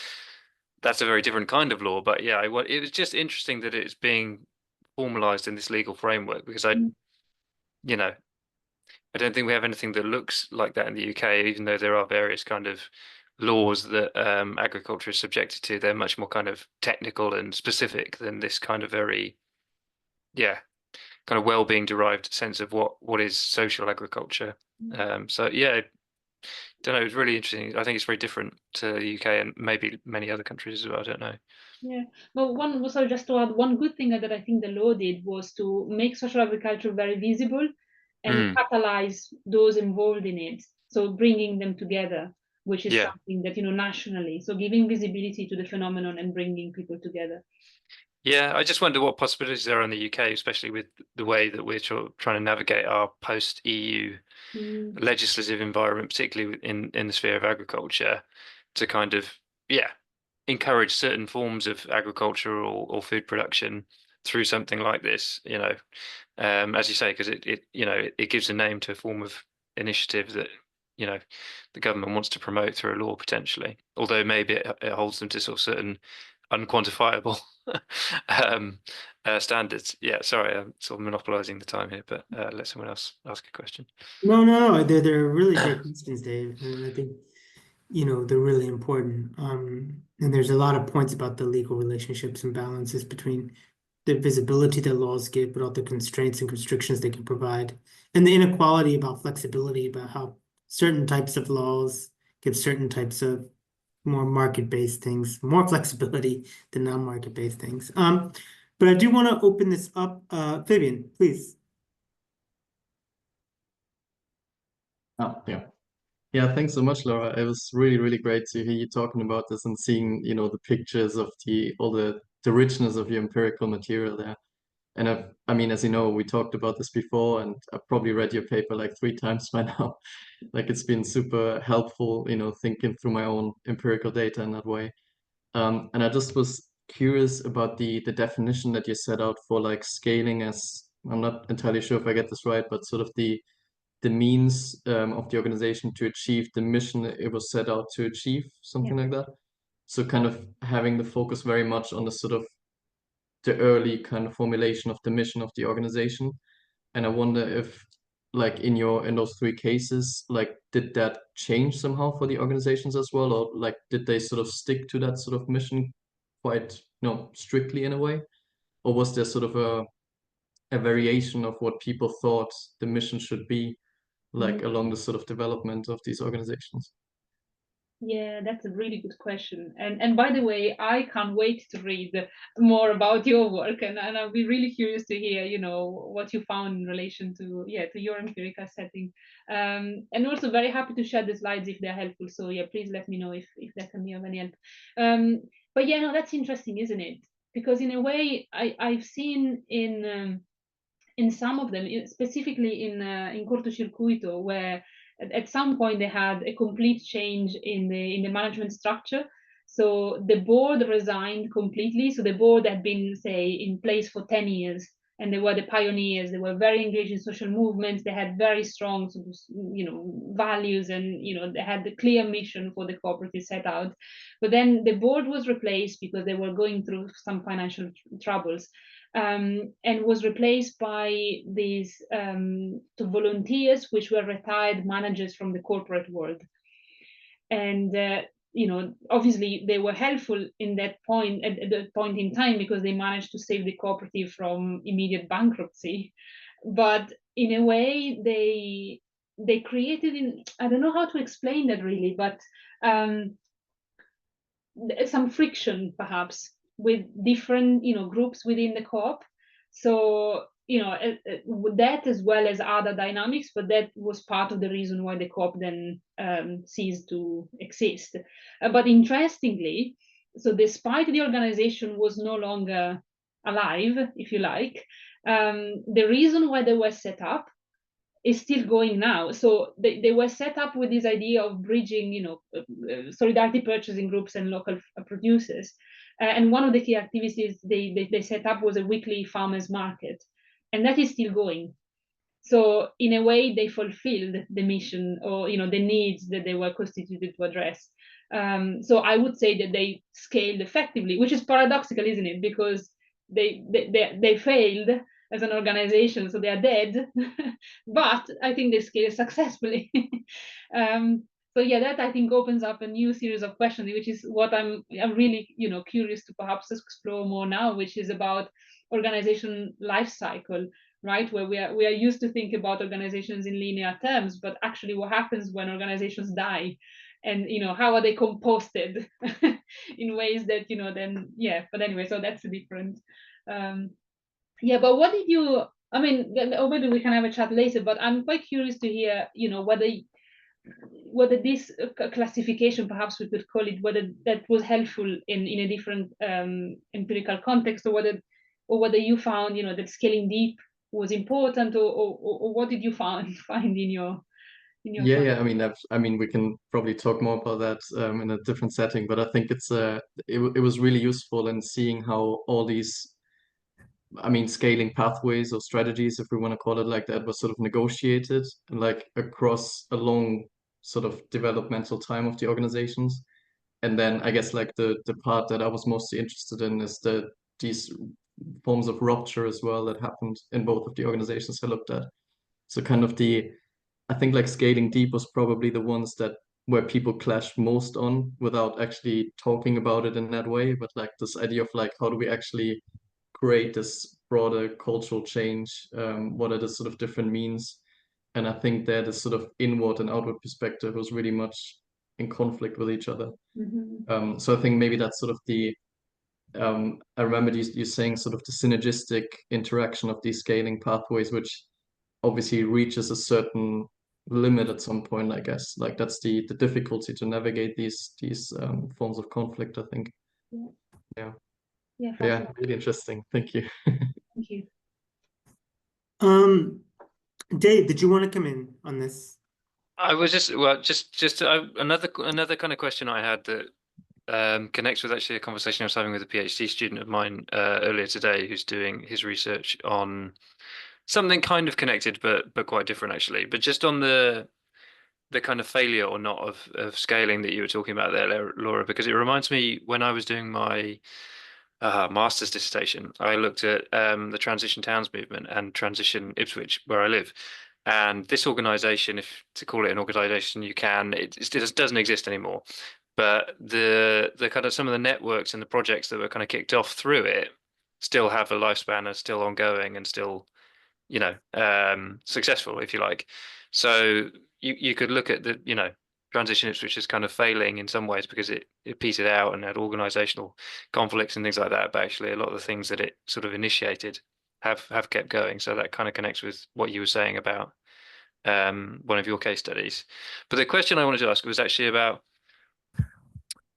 that's a very different kind of law. But yeah, it was just interesting that it's being formalized in this legal framework, because I don't think we have anything that looks like that in the UK, even though there are various kind of laws that agriculture is subjected to. They're much more kind of technical and specific than this kind of very, kind of well-being derived sense of what is social agriculture. So yeah, don't know. It's really interesting. I think it's very different to the UK and maybe many other countries as well. I don't know. Yeah, well, so just to add, one good thing that I think the law did was to make social agriculture very visible and catalyze those involved in it. So bringing them together. which is Yeah. something that, nationally, so giving visibility to the phenomenon and bringing people together. Yeah, I just wonder what possibilities there are in the UK, especially with the way that we're trying to navigate our post-EU legislative environment, particularly in the sphere of agriculture, to kind of, encourage certain forms of agriculture or food production through something like this, as you say, because it gives a name to a form of initiative that, the government wants to promote through a law potentially, although maybe it holds them to sort of certain unquantifiable standards. Yeah, sorry, I'm sort of monopolizing the time here, but let someone else ask a question. No, they're really great questions, Dave, and I think they're really important. And there's a lot of points about the legal relationships and balances between the visibility that laws give, but also the constraints and restrictions they can provide, and the inequality about flexibility, about how certain types of laws give certain types of more market-based things, more flexibility than non-market-based things. But I do want to open this up. Fabian, please. Yeah, thanks so much, Laura. It was really, really great to hear you talking about this and seeing, the pictures of all the richness of your empirical material there. And I mean, as you know, we talked about this before, and I've probably read your paper like 3 times by now. Like, it's been super helpful, thinking through my own empirical data in that way. And I just was curious about the definition that you set out for like scaling as, I'm not entirely sure if I get this right, but sort of the means of the organization to achieve the mission that it was set out to achieve, something like that. So kind of having the focus very much on the sort of the early kind of formulation of the mission of the organization. And I wonder if, like, in those 3 cases, like, did that change somehow for the organizations as well, or like did they sort of stick to that sort of mission quite strictly in a way, or was there sort of a variation of what people thought the mission should be, like along the sort of development of these organizations? Yeah, that's a really good question. And by the way, I can't wait to read more about your work, and I'll be really curious to hear, what you found in relation to your empirical setting. And also very happy to share the slides if they're helpful. So yeah, please let me know if that can be of any help. But yeah, no, that's interesting, isn't it? Because in a way, I've seen in some of them, specifically in cortocircuito, where at some point they had a complete change in the management structure. So the board resigned completely. So the board had been, say, in place for 10 years, and they were the pioneers. They were very engaged in social movements. They had very strong, values, and they had the clear mission for the cooperative set out. But then the board was replaced because they were going through some financial troubles. And was replaced by these volunteers, which were retired managers from the corporate world. And obviously they were helpful in that point, at that point in time, because they managed to save the cooperative from immediate bankruptcy. But in a way, they created, I don't know how to explain that really, but some friction perhaps with different groups within the co-op. So that, as well as other dynamics, but that was part of the reason why the co-op then ceased to exist. But interestingly, so despite the organization was no longer alive, if you like, the reason why they were set up is still going now. So they were set up with this idea of bridging, solidarity purchasing groups and local producers. And one of the key activities they set up was a weekly farmers market, and that is still going. So in a way, they fulfilled the mission, or the needs that they were constituted to address. So I would say that they scaled effectively, which is paradoxical, isn't it? Because they failed as an organization, so they are dead. But I think they scale successfully. So yeah, that I think opens up a new series of questions, which is what I'm really curious to perhaps explore more now, which is about organization life cycle, right? Where we are used to think about organizations in linear terms, but actually what happens when organizations die, and how are they composted in ways that then but anyway, so that's a different but what did you, or maybe we can have a chat later, but I'm quite curious to hear whether whether this classification, perhaps we could call it, whether that was helpful in a different empirical context, or whether you found, that scaling deep was important, or what did you find in your Yeah, find? yeah. I mean, we can probably talk more about that in a different setting, but I think it was really useful in seeing how all these, scaling pathways or strategies, if we want to call it like that, was sort of negotiated and like across a long sort of developmental time of the organizations. And then I guess like the part that I was mostly interested in is these forms of rupture as well that happened in both of the organizations I looked at. So kind of I think like scaling deep was probably the ones that where people clashed most on without actually talking about it in that way. But like this idea of like, how do we actually create this broader cultural change? What are the sort of different means? And I think that this sort of inward and outward perspective was really much in conflict with each other. So I think maybe that's sort of I remember you saying sort of the synergistic interaction of these scaling pathways, which obviously reaches a certain limit at some point, I guess. Like that's the difficulty to navigate these forms of conflict, I think. Yeah. Yeah. Yeah, Really interesting. Thank you. thank you. Dave, did you want to come in on this? I was just another kind of question I had that connects with actually a conversation I was having with a PhD student of mine earlier today, who's doing his research on something kind of connected but quite different actually. But just on the kind of failure or not of scaling that you were talking about there, Laura, because it reminds me when I was doing my master's dissertation, I looked at the Transition Towns movement and Transition Ipswich, where I live. And this organization, if to call it an organization, you can, it doesn't exist anymore. But the kind of some of the networks and the projects that were kind of kicked off through it still have a lifespan, are still ongoing and still, successful, if you like. So you could look at the, transition which is kind of failing in some ways because it petered out and had organizational conflicts and things like that. But actually a lot of the things that it sort of initiated have kept going. So that kind of connects with what you were saying about one of your case studies. But the question I wanted to ask was actually about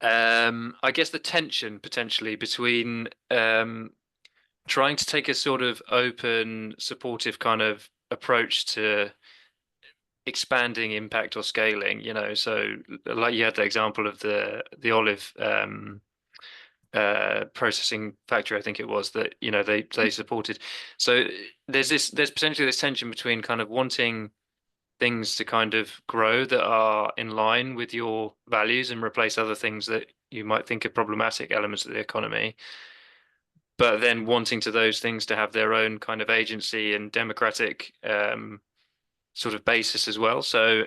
I guess the tension potentially between trying to take a sort of open, supportive kind of approach to expanding impact or scaling, so like you had the example of the olive processing factory, I think it was, that they supported. So there's potentially this tension between kind of wanting things to kind of grow that are in line with your values and replace other things that you might think are problematic elements of the economy, but then wanting to those things to have their own kind of agency and democratic sort of basis as well. So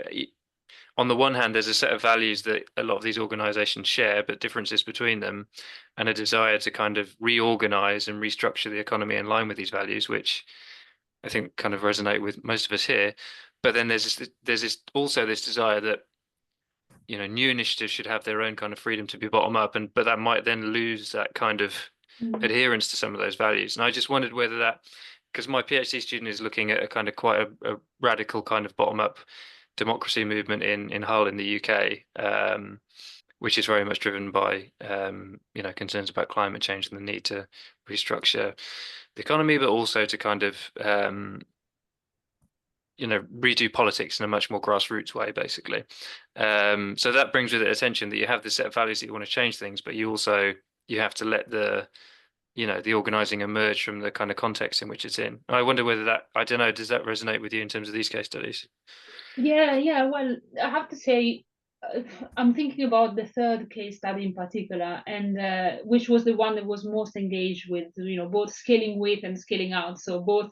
on the one hand, there's a set of values that a lot of these organizations share, but differences between them, and a desire to kind of reorganize and restructure the economy in line with these values, which I think kind of resonate with most of us here. But then there's also this desire that new initiatives should have their own kind of freedom to be bottom up, but that might then lose that kind of adherence to some of those values. And I just wondered whether that, because my PhD student is looking at a kind of quite a radical kind of bottom up democracy movement in Hull in the UK, which is very much driven by concerns about climate change and the need to restructure the economy, but also to kind of redo politics in a much more grassroots way, basically. So that brings with it attention that you have this set of values that you want to change things, but you have to let the organizing emerge from the kind of context in which it's in. I wonder whether that, I don't know, does that resonate with you in terms of these case studies? Yeah. Well, I have to say, I'm thinking about the third case study in particular, and which was the one that was most engaged with, both scaling with and scaling out. So both,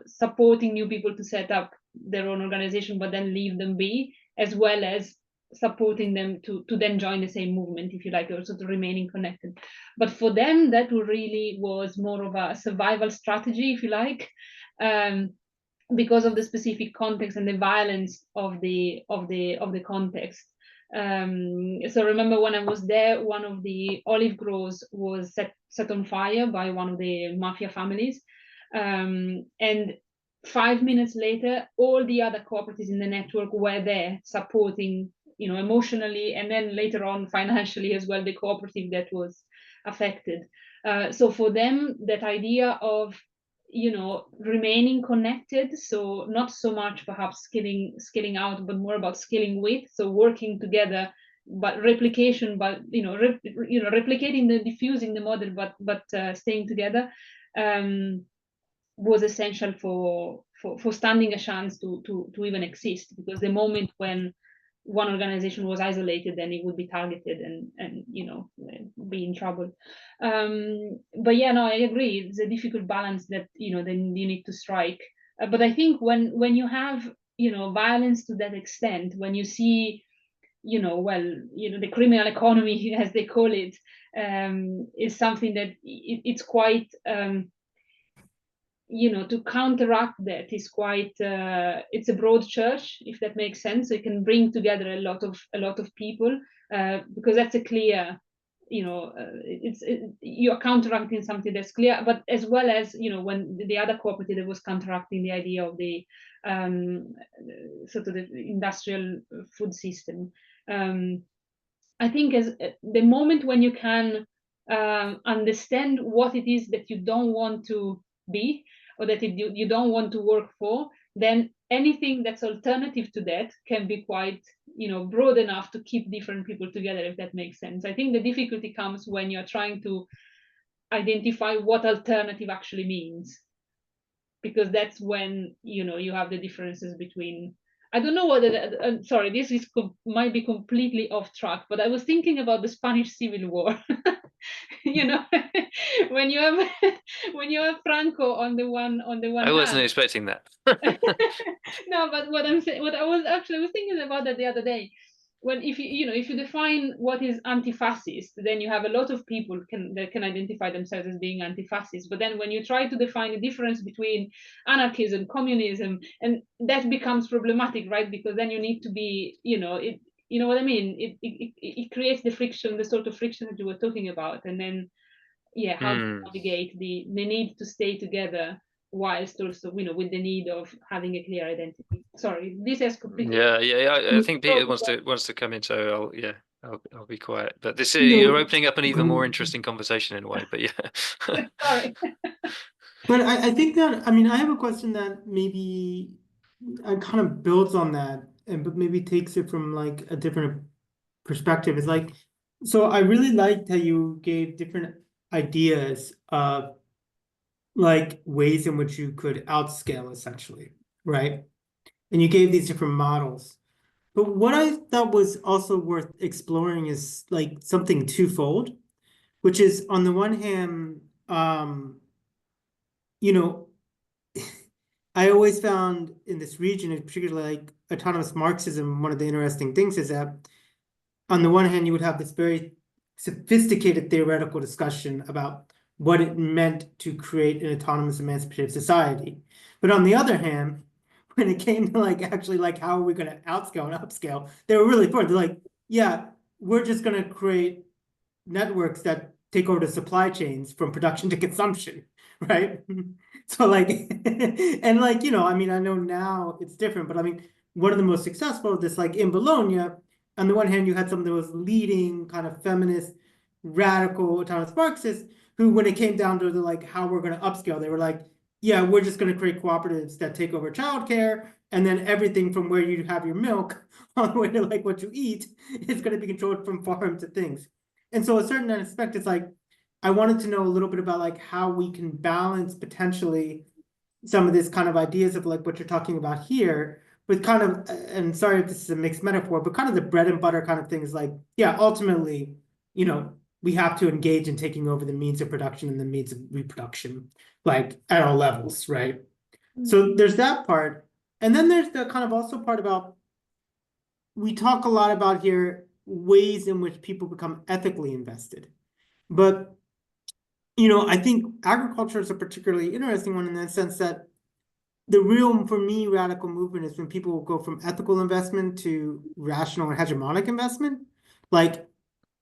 supporting new people to set up their own organization, but then leave them be, as well as supporting them to then join the same movement, if you like, also to remaining connected. But for them, that really was more of a survival strategy, if you like. Because of the specific context and the violence of the context. So remember when I was there, one of the olive groves was set on fire by one of the mafia families, and 5 minutes later, all the other cooperatives in the network were there supporting, emotionally, and then later on financially as well, the cooperative that was affected. So for them, that idea of remaining connected, so not so much perhaps skilling out, but more about skilling with, so working together, but replication, but replicating the diffusing the model, but staying together, was essential for standing a chance to even exist, because the moment when one organization was isolated, then it would be targeted and be in trouble. But yeah, no, I agree, it's a difficult balance that then you need to strike. But I think when you have violence to that extent, when you see the criminal economy, as they call it, is something that it's quite to counteract that is quite it's a broad church, if that makes sense. So it can bring together a lot of people, because that's a clear you're counteracting something that's clear, but as well as when the other cooperative was counteracting the idea of the sort of the industrial food system. I think as the moment when you can understand what it is that you don't want to be, or that you don't want to work for, then anything that's alternative to that can be quite broad enough to keep different people together, if that makes sense. I think the difficulty comes when you're trying to identify what alternative actually means, because that's when you have the differences between, I don't know whether sorry, this is might be completely off track, but I was thinking about the Spanish Civil War. when you have Franco on the one I wasn't hand. expecting that. No, but what I was thinking about that the other day. When if you define what is anti-fascist, then you have a lot of people that can identify themselves as being anti-fascist. But then when you try to define the difference between anarchism, communism, and that becomes problematic, right? Because then you need to be, you know what I mean? It creates the friction, the sort of friction that you were talking about, and then how to navigate the need to stay together whilst also with the need of having a clear identity. Sorry, this has completely I think Peter wants to come in, so I'll be quiet. But this you're opening up an even more interesting conversation in a way. But yeah. Sorry. But I think that, I have a question that maybe kind of builds on that, but maybe takes it from like a different perspective. It's like, so I really liked how you gave different ideas of like ways in which you could outscale essentially, right? And you gave these different models. But what I thought was also worth exploring is like something twofold, which is on the one hand, I always found in this region, and particularly like autonomous Marxism, one of the interesting things is that on the one hand, you would have this very sophisticated theoretical discussion about what it meant to create an autonomous emancipative society. But on the other hand, when it came to like actually like how are we going to outscale and upscale, they were really poor. They're like, yeah, we're just going to create networks that take over the supply chains from production to consumption, right? So like, and like, I know now it's different, but one of the most successful of this, like in Bologna, on the one hand, you had some of those leading kind of feminist, radical autonomous Marxists who, when it came down to the like how we're going to upscale, they were like, yeah, we're just going to create cooperatives that take over childcare, and then everything from where you have your milk all the way to like what you eat is going to be controlled from farm to things. And so a certain aspect is like, I wanted to know a little bit about like how we can balance potentially some of this kind of ideas of like what you're talking about here with kind of, and sorry if this is a mixed metaphor, but kind of the bread and butter kind of things like, yeah, ultimately, we have to engage in taking over the means of production and the means of reproduction, like at all levels, right? So there's that part. And then there's the kind of also part about, we talk a lot about here, ways in which people become ethically invested. But, I think agriculture is a particularly interesting one in the sense that the real, for me, radical movement is when people go from ethical investment to rational and hegemonic investment. Like,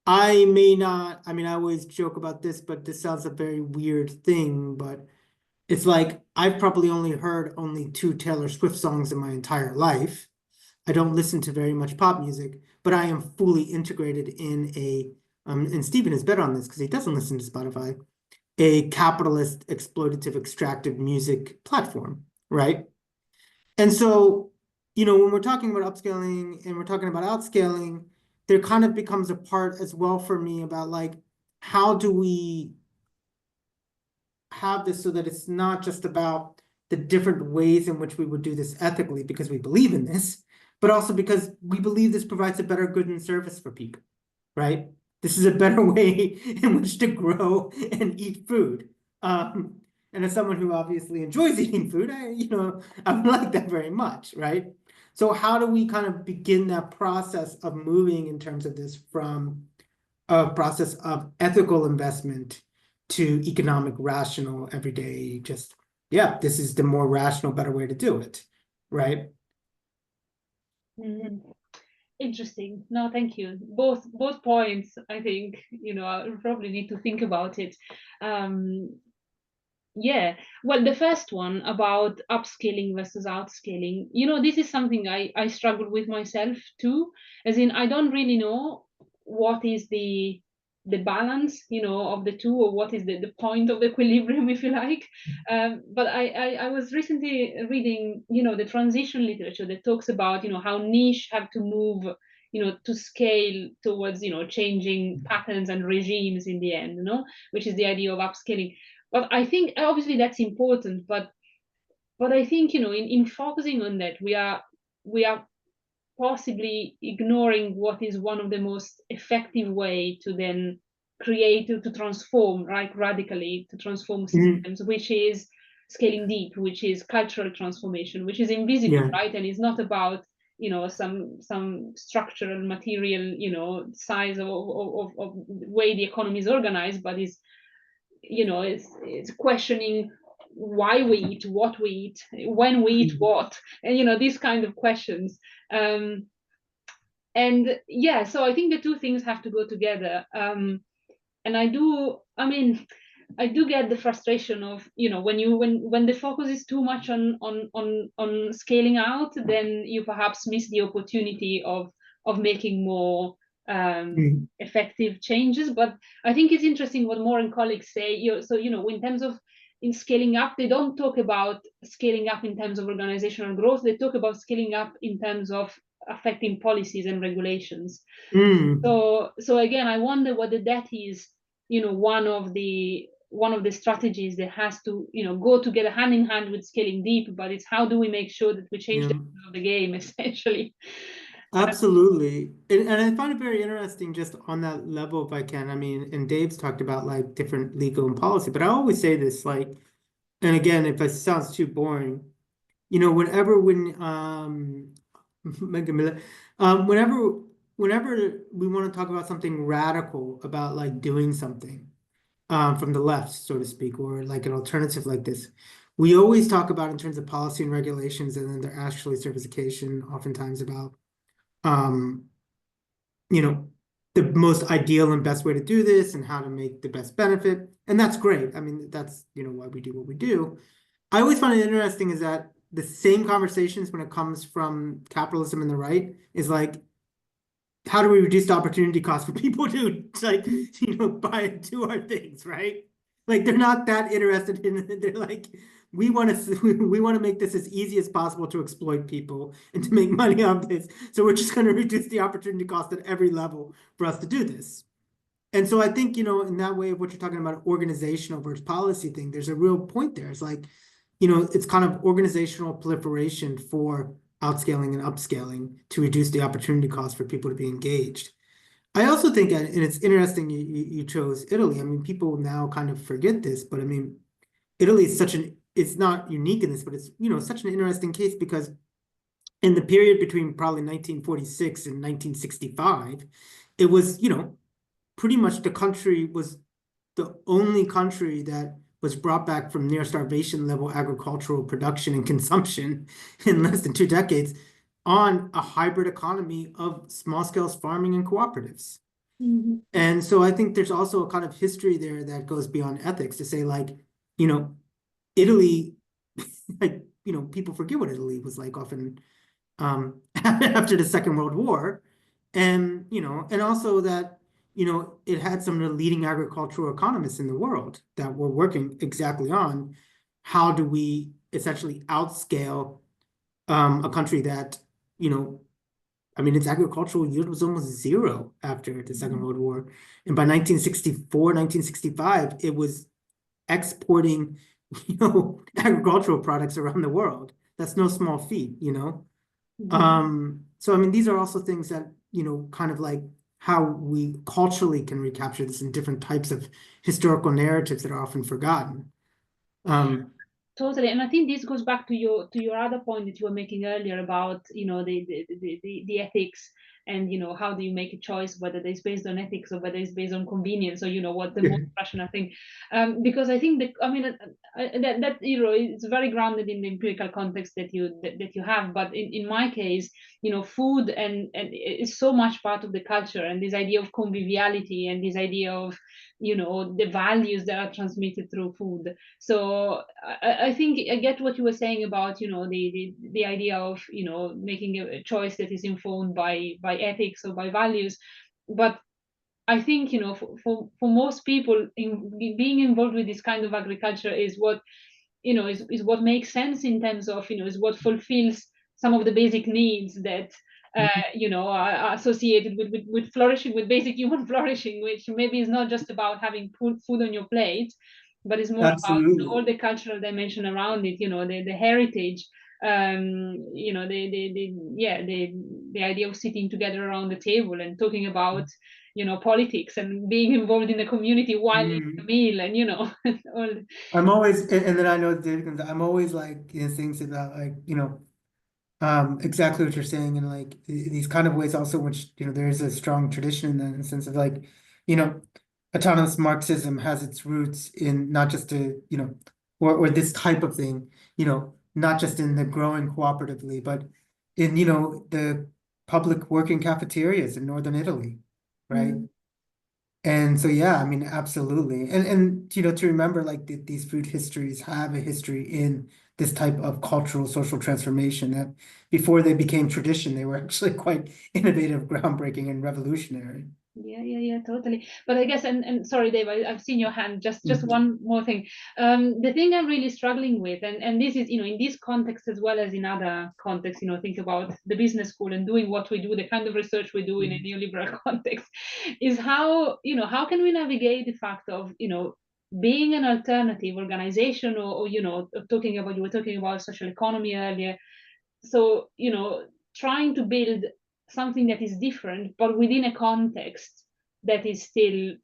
I may not, I always joke about this, but this sounds a very weird thing, but It's like I've probably only heard only 2 Taylor Swift songs in my entire life. I don't listen to very much pop music, but I am fully integrated in a and Stephen is better on this because he doesn't listen to Spotify, a capitalist, exploitative, extractive music platform, right? And so, when we're talking about upscaling and we're talking about outscaling, there kind of becomes a part as well for me about like, how do we have this so that it's not just about the different ways in which we would do this ethically because we believe in this, but also because we believe this provides a better good and service for people, right? This is a better way in which to grow and eat food. And as someone who obviously enjoys eating food, I would like that very much, right? So how do we kind of begin that process of moving in terms of this from a process of ethical investment to economic, rational, everyday, this is the more rational, better way to do it, right? Interesting. No, thank you. Both points, I think, I probably need to think about it. Yeah, well, the first one about upscaling versus outscaling, this is something I struggle with myself too, as in I don't really know what is the balance, of the two, or what is the point of equilibrium, if you like. But I was recently reading, the transition literature that talks about, how niche have to move, to scale towards, changing patterns and regimes in the end, which is the idea of upscaling. But I think obviously that's important, but I think in focusing on that, we are possibly ignoring what is one of the most effective way to then create, to transform, right, radically, to transform systems, which is scaling deep, which is cultural transformation, which is invisible, right, and it's not about some structural material size of the way the economy is organized, but it's questioning why we eat, what we eat, when we eat what, and these kind of questions. And yeah, so I think the two things have to go together. And I do get the frustration of when the focus is too much on scaling out, then you perhaps miss the opportunity of making more effective changes. But I think it's interesting what Moore and colleagues say. So in terms of in scaling up, they don't talk about scaling up in terms of organizational growth. They talk about scaling up in terms of affecting policies and regulations. So again, I wonder whether that is one of the strategies that has to go together hand in hand with scaling deep, but it's how do we make sure that we change the rules of the game, essentially. Absolutely. And I find it very interesting just on that level, if I can. I mean, and Dave's talked about like different legal and policy, but I always say this, like, and again, if it sounds too boring, whenever we want to talk about something radical, about like doing something from the left, so to speak, or like an alternative like this, we always talk about in terms of policy and regulations, and then there actually certification oftentimes about the most ideal and best way to do this and how to make the best benefit. And that's great. I mean, that's why we do what we do. I always find it interesting is that the same conversations when it comes from capitalism and the right is like, how do we reduce the opportunity cost for people to like, buy and do our things, right? Like they're not that interested in it. They're like, we want to make this as easy as possible to exploit people and to make money on this. So we're just going to reduce the opportunity cost at every level for us to do this. And so I think, in that way of what you're talking about, organizational versus policy thing, there's a real point there. It's like, it's kind of organizational proliferation for outscaling and upscaling to reduce the opportunity cost for people to be engaged. I also think, and it's interesting you chose Italy. I mean, people now kind of forget this, but I mean, Italy is it's not unique in this, but it's, such an interesting case because in the period between probably 1946 and 1965, it was, pretty much the country was the only country that was brought back from near starvation level agricultural production and consumption in less than 2 decades on a hybrid economy of small scale farming and cooperatives. And so I think there's also a kind of history there that goes beyond ethics to say like, Italy, like, people forget what Italy was like often after the Second World War. And, and also that, it had some of the leading agricultural economists in the world that were working exactly on how do we essentially outscale a country that, its agricultural yield was almost zero after the Second World War. And by 1964, 1965, it was exporting, agricultural products around the world. That's no small feat. So these are also things that, kind of like how we culturally can recapture this in different types of historical narratives that are often forgotten. Totally, and I think this goes back to your other point that you were making earlier about the ethics, and how do you make a choice whether it's based on ethics or whether it's based on convenience, or what the most rational thing. Because I think that it's very grounded in the empirical context that you have. But in my case, food and is so much part of the culture, and this idea of conviviality and this idea of the values that are transmitted through food. So I think I get what you were saying about the idea of making a choice that is informed by ethics or by values, but I think for most people, being involved with this kind of agriculture is what is what makes sense in terms of is what fulfills some of the basic needs that are associated with flourishing, with basic human flourishing, which maybe is not just about having food on your plate, but it's more about all the cultural dimension around it, the heritage, the idea of sitting together around the table and talking about politics and being involved in the community while eating a meal, and all. I'm always, and then I know David, I'm always like things about like exactly what you're saying, and like these kind of ways also, which there is a strong tradition in that, in the sense of like autonomous Marxism has its roots in not just or this type of thing, not just in the growing cooperatively, but in the public working cafeterias in northern Italy, right? And so yeah, absolutely, and to remember like these food histories have a history in this type of cultural social transformation, that before they became tradition, they were actually quite innovative, groundbreaking, and revolutionary. Yeah, totally. But I guess, and sorry, Dave, I've seen your hand. Just one more thing. The thing I'm really struggling with, and this is, in this context as well as in other contexts, think about the business school and doing what we do, the kind of research we do in a neoliberal context, is how can we navigate the fact of, being an alternative organization, or you were talking about social economy earlier. So, trying to build something that is different, but within a context that is still,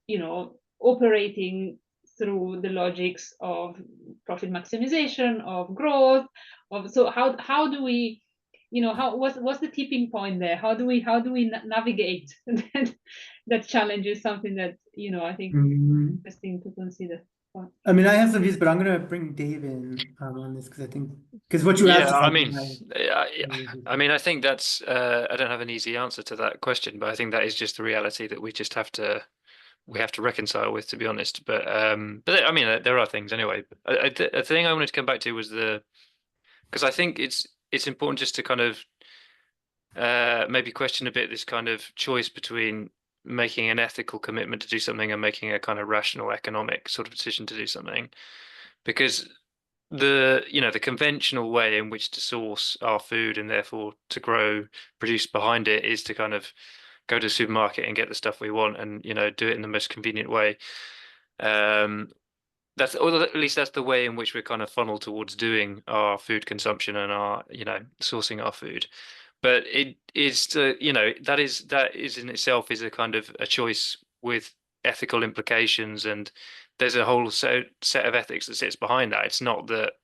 operating through the logics of profit maximization, of growth, so how do we, what's the tipping point there? How do we navigate that challenge is something that, I think interesting to consider. I have some views, but I'm gonna bring Dave in on this because what you asked is I think that's I don't have an easy answer to that question, but I think that is just the reality that we just have to reconcile with, to be honest. But there are things anyway. The thing I wanted to come back to was because I think it's important just to kind of maybe question a bit this kind of choice between making an ethical commitment to do something and making a kind of rational economic sort of decision to do something, because the conventional way in which to source our food and therefore to produce behind it is to kind of go to the supermarket and get the stuff we want and do it in the most convenient way. That's, or at least that's the way in which we're kind of funneled towards doing our food consumption and our sourcing our food. But it is that is in itself is a kind of a choice with ethical implications, and there's a whole set of ethics that sits behind that. It's not that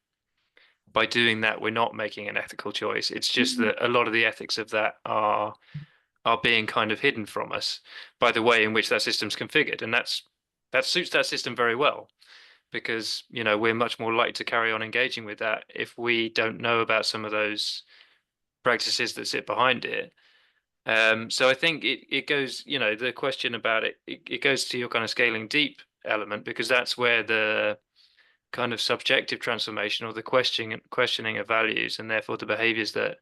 by doing that we're not making an ethical choice. It's just that a lot of the ethics of that are being kind of hidden from us by the way in which that system's configured, and that suits that system very well, because we're much more likely to carry on engaging with that if we don't know about some of those practices that sit behind it. So I think it goes, the question about it goes to your kind of scaling deep element, because that's where kind of subjective transformation, or the questioning of values, and therefore the behaviors that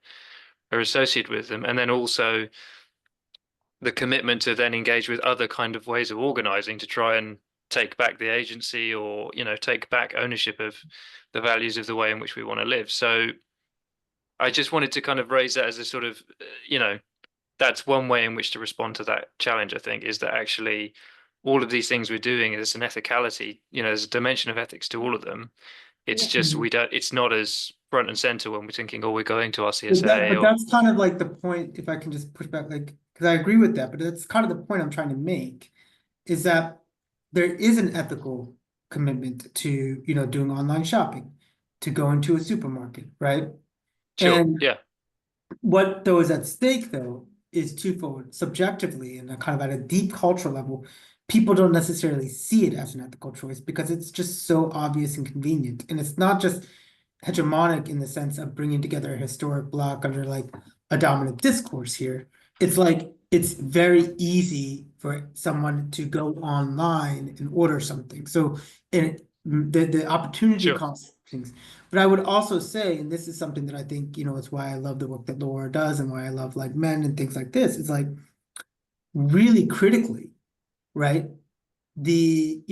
are associated with them, and then also the commitment to then engage with other kind of ways of organizing to try and take back the agency, or take back ownership of the values of the way in which we want to live. So I just wanted to kind of raise that as a sort of that's one way in which to respond to that challenge, I think, is that actually all of these things we're doing, there's an ethicality, there's a dimension of ethics to all of them. It's just it's not as front and center when we're thinking, oh, we're going to our CSA. But that's kind of like the point, if I can just push back, like, because I agree with that, but that's kind of the point I'm trying to make, is that there is an ethical commitment to, doing online shopping, to go into a supermarket, right? Sure. And Yeah. what though is at stake though is twofold. Subjectively, and kind of at a deep cultural level, people don't necessarily see it as an ethical choice because it's just so obvious and convenient. And it's not just hegemonic in the sense of bringing together a historic block under like a dominant discourse here. It's like it's very easy for someone to go online and order something. So the opportunity cost things. But I would also say, and this is something that I think, it's why I love the work that Laura does and why I love like men and things like this, is like really critically, right? The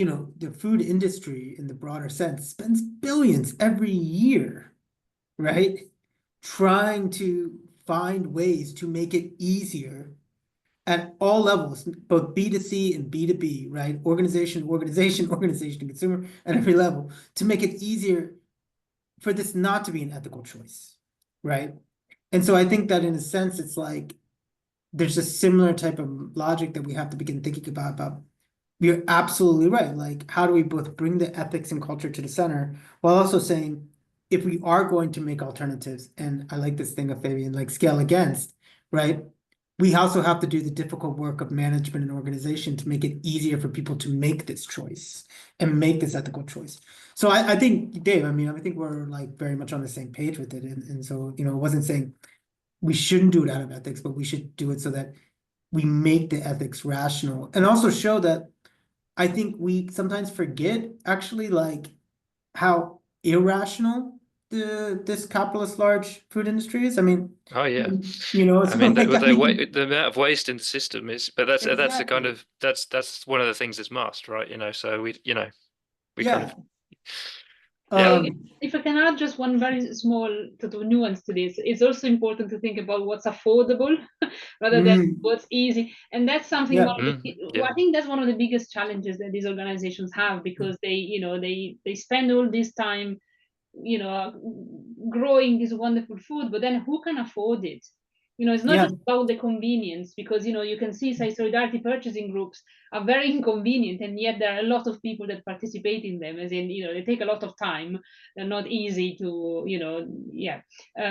food industry in the broader sense spends billions every year, right? Trying to find ways to make it easier at all levels, both B2C and B2B, right? Organization, consumer, at every level, to make it easier for this not to be an ethical choice, right? And so I think that in a sense, it's like, there's a similar type of logic that we have to begin thinking about you're absolutely right. Like, how do we both bring the ethics and culture to the center while also saying, if we are going to make alternatives, and I like this thing of Fabian, like scale against, right? We also have to do the difficult work of management and organization to make it easier for people to make this choice and make this ethical choice. So I think, Dave, I think we're like very much on the same page with it. And so, it wasn't saying we shouldn't do it out of ethics, but we should do it so that we make the ethics rational and also show that I think we sometimes forget actually like how irrational this capitalist large food industry is. I mean, Oh yeah. it's I mean, like, the amount of waste in the system is, but that's the kind Exactly. of that's one of the things that's must, right? So we kind yeah. of yeah. If I can add just one very small sort of nuance to this, it's also important to think about what's affordable rather than what's easy. And that's something Yeah. I think that's one of the biggest challenges that these organizations have, because they spend all this time growing this wonderful food, but then who can afford it? It's not just about the convenience, because you can see, say, solidarity purchasing groups are very inconvenient, and yet there are a lot of people that participate in them, as in they take a lot of time, they're not easy to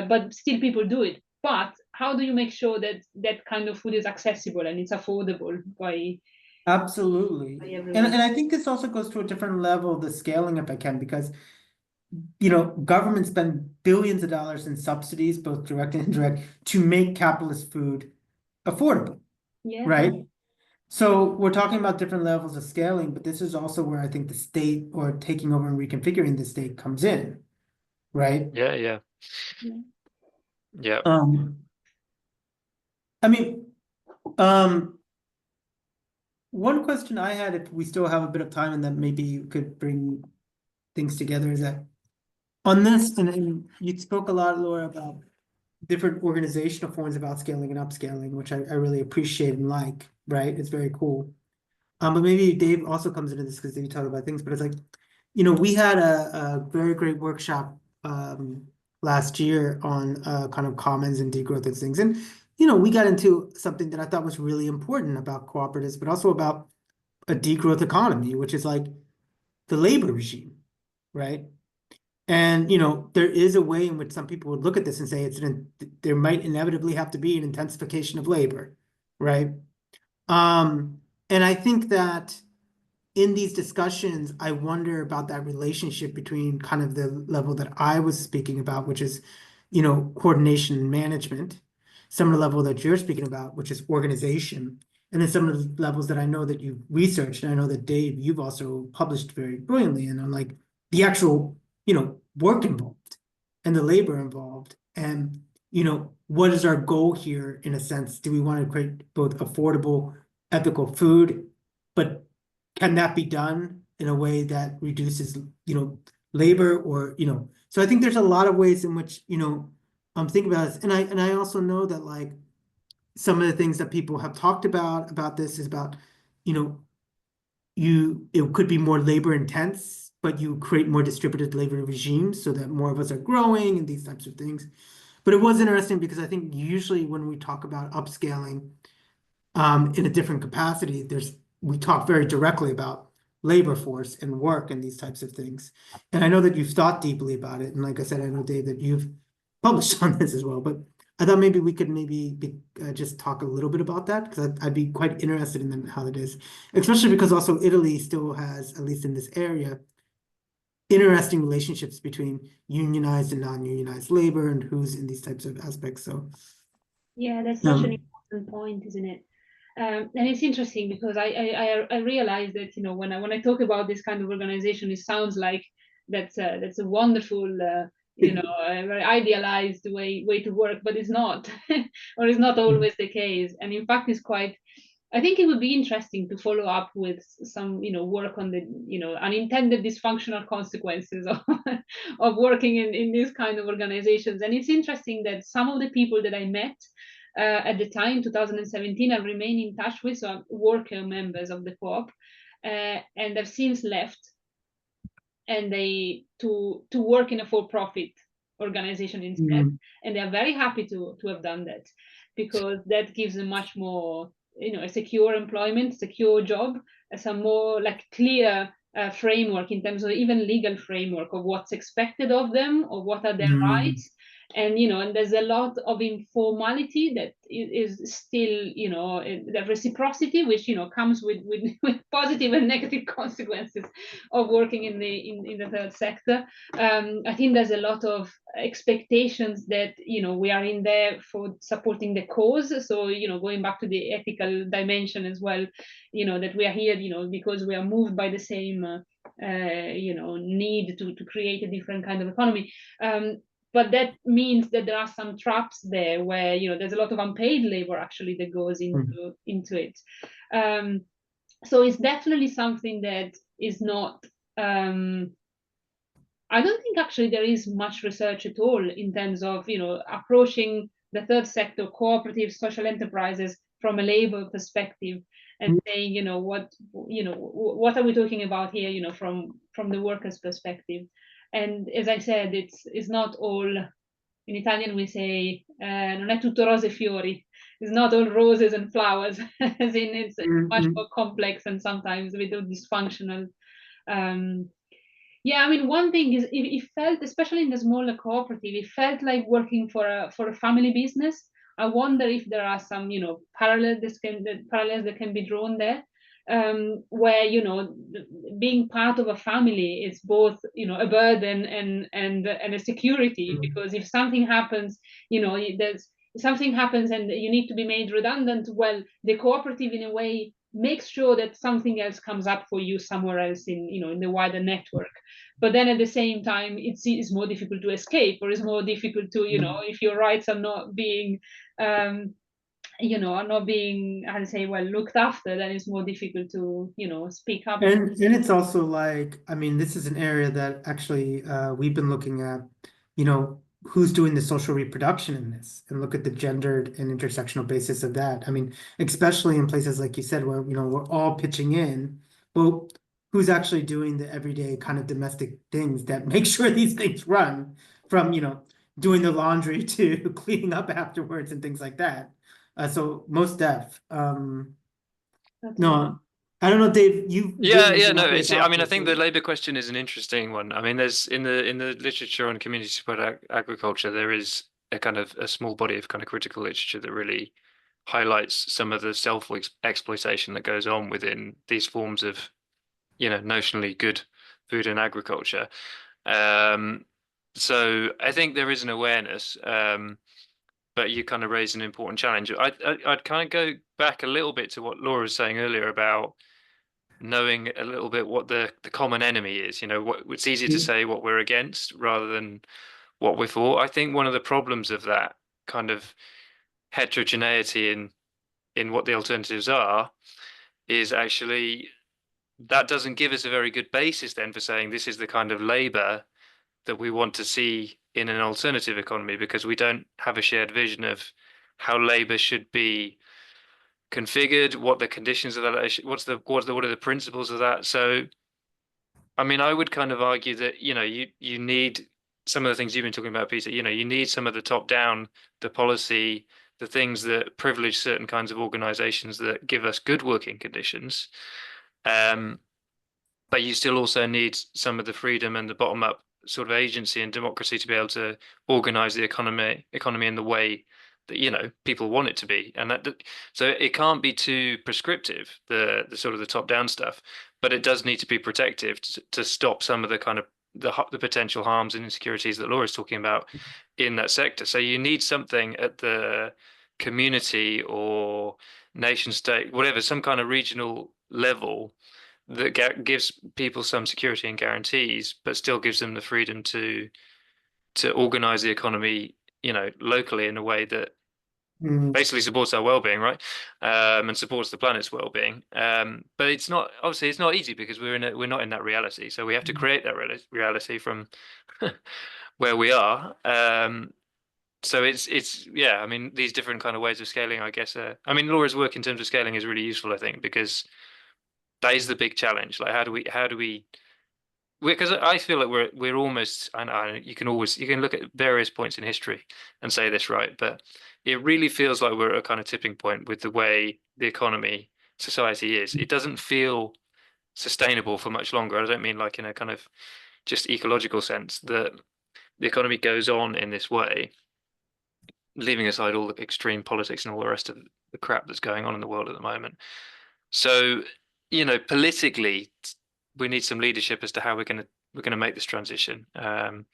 but still people do it. But how do you make sure that that kind of food is accessible and it's affordable by Absolutely. everyone? And I think this also goes to a different level, the scaling, if I can, because governments spend billions of dollars in subsidies, both direct and indirect, to make capitalist food affordable, right? So we're talking about different levels of scaling, but this is also where I think the state, or taking over and reconfiguring the state, comes in, right? Yeah. I mean, one question I had, if we still have a bit of time and that maybe you could bring things together, is that on this, and you spoke a lot, Laura, about different organizational forms of outscaling and upscaling, which I really appreciate and like, right? It's very cool. But maybe Dave also comes into this because you talk about things, but it's like, we had a very great workshop last year on kind of commons and degrowth and things. And, we got into something that I thought was really important about cooperatives, but also about a degrowth economy, which is like the labor regime, right? And, there is a way in which some people would look at this and say there might inevitably have to be an intensification of labor, right? And I think that in these discussions, I wonder about that relationship between kind of the level that I was speaking about, which is, coordination and management, some of the level that you're speaking about, which is organization, and then some of the levels that I know that you've researched, and I know that Dave, you've also published very brilliantly, and I'm like the actual, work involved and the labor involved. And, what is our goal here in a sense? Do we want to create both affordable, ethical food, but can that be done in a way that reduces, labor or, so I think there's a lot of ways in which, I'm thinking about this. And I also know that like some of the things that people have talked about this is about, it could be more labor intense, but you create more distributed labor regimes so that more of us are growing and these types of things. But it was interesting because I think usually when we talk about upscaling in a different capacity, we talk very directly about labor force and work and these types of things. And I know that you've thought deeply about it. And like I said, I know, Dave, that you've published on this as well. But I thought maybe we could just talk a little bit about that because I'd be quite interested in how it is, especially because also Italy still has, at least in this area, interesting relationships between unionized and non-unionized labor and who's in these types of aspects. So yeah, that's such an important point, isn't it? And it's interesting because I realize that when I talk about this kind of organization, it sounds like that's a wonderful a very idealized way to work, but it's not, or it's not always the case. And in fact, it's quite. I think it would be interesting to follow up with some, work on the, unintended dysfunctional consequences of, of working in these kind of organizations. And it's interesting that some of the people that I met at the time, 2017, I remain in touch with, so worker members of the co-op, and they've since left, and they to work in a for-profit organization instead, and they are very happy to have done that because that gives them much more a secure employment, secure job, some more like clear framework in terms of even legal framework of what's expected of them or what are their rights. And and there's a lot of informality that is still the reciprocity which comes with positive and negative consequences of working in the third sector. I think there's a lot of expectations that we are in there for supporting the cause, so going back to the ethical dimension as well, that we are here because we are moved by the same need to create a different kind of economy. But that means that there are some traps there where there's a lot of unpaid labor actually that goes into it. So it's definitely something that is not I don't think actually there is much research at all in terms of approaching the third sector, cooperatives, social enterprises from a labor perspective, and saying what are we talking about here from the workers' perspective. And as I said, it's not all, in Italian we say non è tutto rose e fiori, it's not all roses and flowers, as in it's much more complex and sometimes a bit dysfunctional. Yeah, I mean, one thing is it felt, especially in the smaller cooperative, it felt like working for a family business. I wonder if there are some parallels that can be drawn there, where being part of a family is both a burden and a security, because if something happens, there's something happens and you need to be made redundant, well, the cooperative in a way makes sure that something else comes up for you somewhere else in the wider network. But then at the same time, it's more difficult to escape, or it's more difficult to if your rights are not being are not being, how to say, well looked after, then it's more difficult to speak up. And it's also like, I mean, this is an area that actually we've been looking at, who's doing the social reproduction in this, and look at the gendered and intersectional basis of that. I mean, especially in places like you said, where we're all pitching in. Well, who's actually doing the everyday kind of domestic things that make sure these things run, from doing the laundry to cleaning up afterwards and things like that. So most def. No, I don't know, Dave. No. I mean, I think the labour question is an interesting one. I mean, there's in the literature on community supported agriculture, there is a kind of a small body of kind of critical literature that really highlights some of the self-exploitation that goes on within these forms of, notionally good food and agriculture. So I think there is an awareness, but you kind of raise an important challenge. I'd kind of go back a little bit to what Laura was saying earlier about knowing a little bit what the common enemy is. You know, it's easier to say what we're against rather than what we're for. I think one of the problems of that kind of heterogeneity in what the alternatives are is actually that doesn't give us a very good basis then for saying this is the kind of labor that we want to see in an alternative economy, because we don't have a shared vision of how labor should be configured, what the conditions of that, what are the principles of that. So, I mean, I would kind of argue that, you know, you need some of the things you've been talking about, Peter. You know, you need some of the top down, the policy, the things that privilege certain kinds of organizations that give us good working conditions. But you still also need some of the freedom and the bottom up sort of agency and democracy to be able to organize the economy in the way that, you know, people want it to be. And so it can't be too prescriptive, the sort of the top down stuff, but it does need to be protective to stop some of the kind of the potential harms and insecurities that Laura's talking about in that sector. So you need something at the community or nation state, whatever, some kind of regional level that gives people some security and guarantees, but still gives them the freedom to organize the economy, you know, locally in a way that basically supports our well-being, right? And supports the planet's well-being. But it's not easy because we're not in that reality. So we have to create that reality from where we are. So it's yeah, I mean, these different kind of ways of scaling, I guess. I mean, Laura's work in terms of scaling is really useful, I think, because that is the big challenge. Like, how do we? Because I feel like we're almost, and you can look at various points in history and say this, right, but it really feels like we're at a kind of tipping point with the way the economy, society is. It doesn't feel sustainable for much longer. I don't mean like in a kind of just ecological sense, that the economy goes on in this way, leaving aside all the extreme politics and all the rest of the crap that's going on in the world at the moment. So, you know, politically, we need some leadership as to how we're going to make this transition. And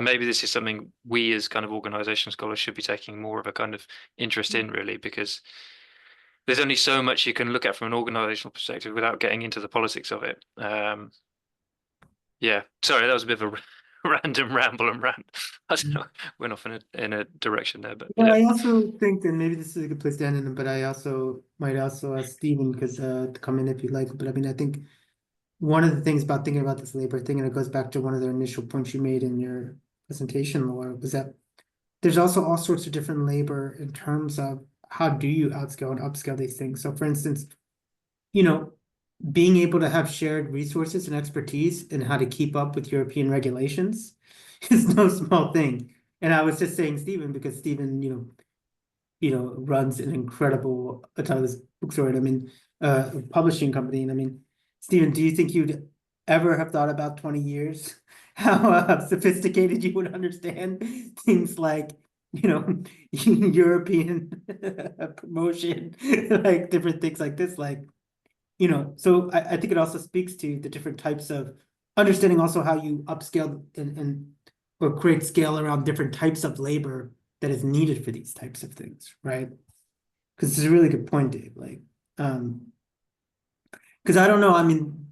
maybe this is something we as kind of organizational scholars should be taking more of a kind of interest in, really, because there's only so much you can look at from an organizational perspective without getting into the politics of it. Yeah, sorry, that was a bit of a random ramble and rant. I don't know, went off in a direction there, but Well, I also think, and maybe this is a good place to end in, but I also might ask Stephen to come in if you'd like. But I mean, I think one of the things about thinking about this labor thing, and it goes back to one of the initial points you made in your presentation, Laura, was that there's also all sorts of different labor in terms of how do you outscale and upscale these things. So for instance, you know, being able to have shared resources and expertise in how to keep up with European regulations is no small thing. And I was just saying Stephen, because Stephen, runs an incredible autonomous bookstore, and I mean, publishing company. And I mean, Stephen, do you think you'd ever have thought about 20 years how sophisticated you would understand things like, European promotion, like different things like this, like, so I think it also speaks to the different types of understanding, also how you upscale and or create scale around different types of labor that is needed for these types of things, right? Because it's a really good point, Dave. Like, because I don't know, I mean,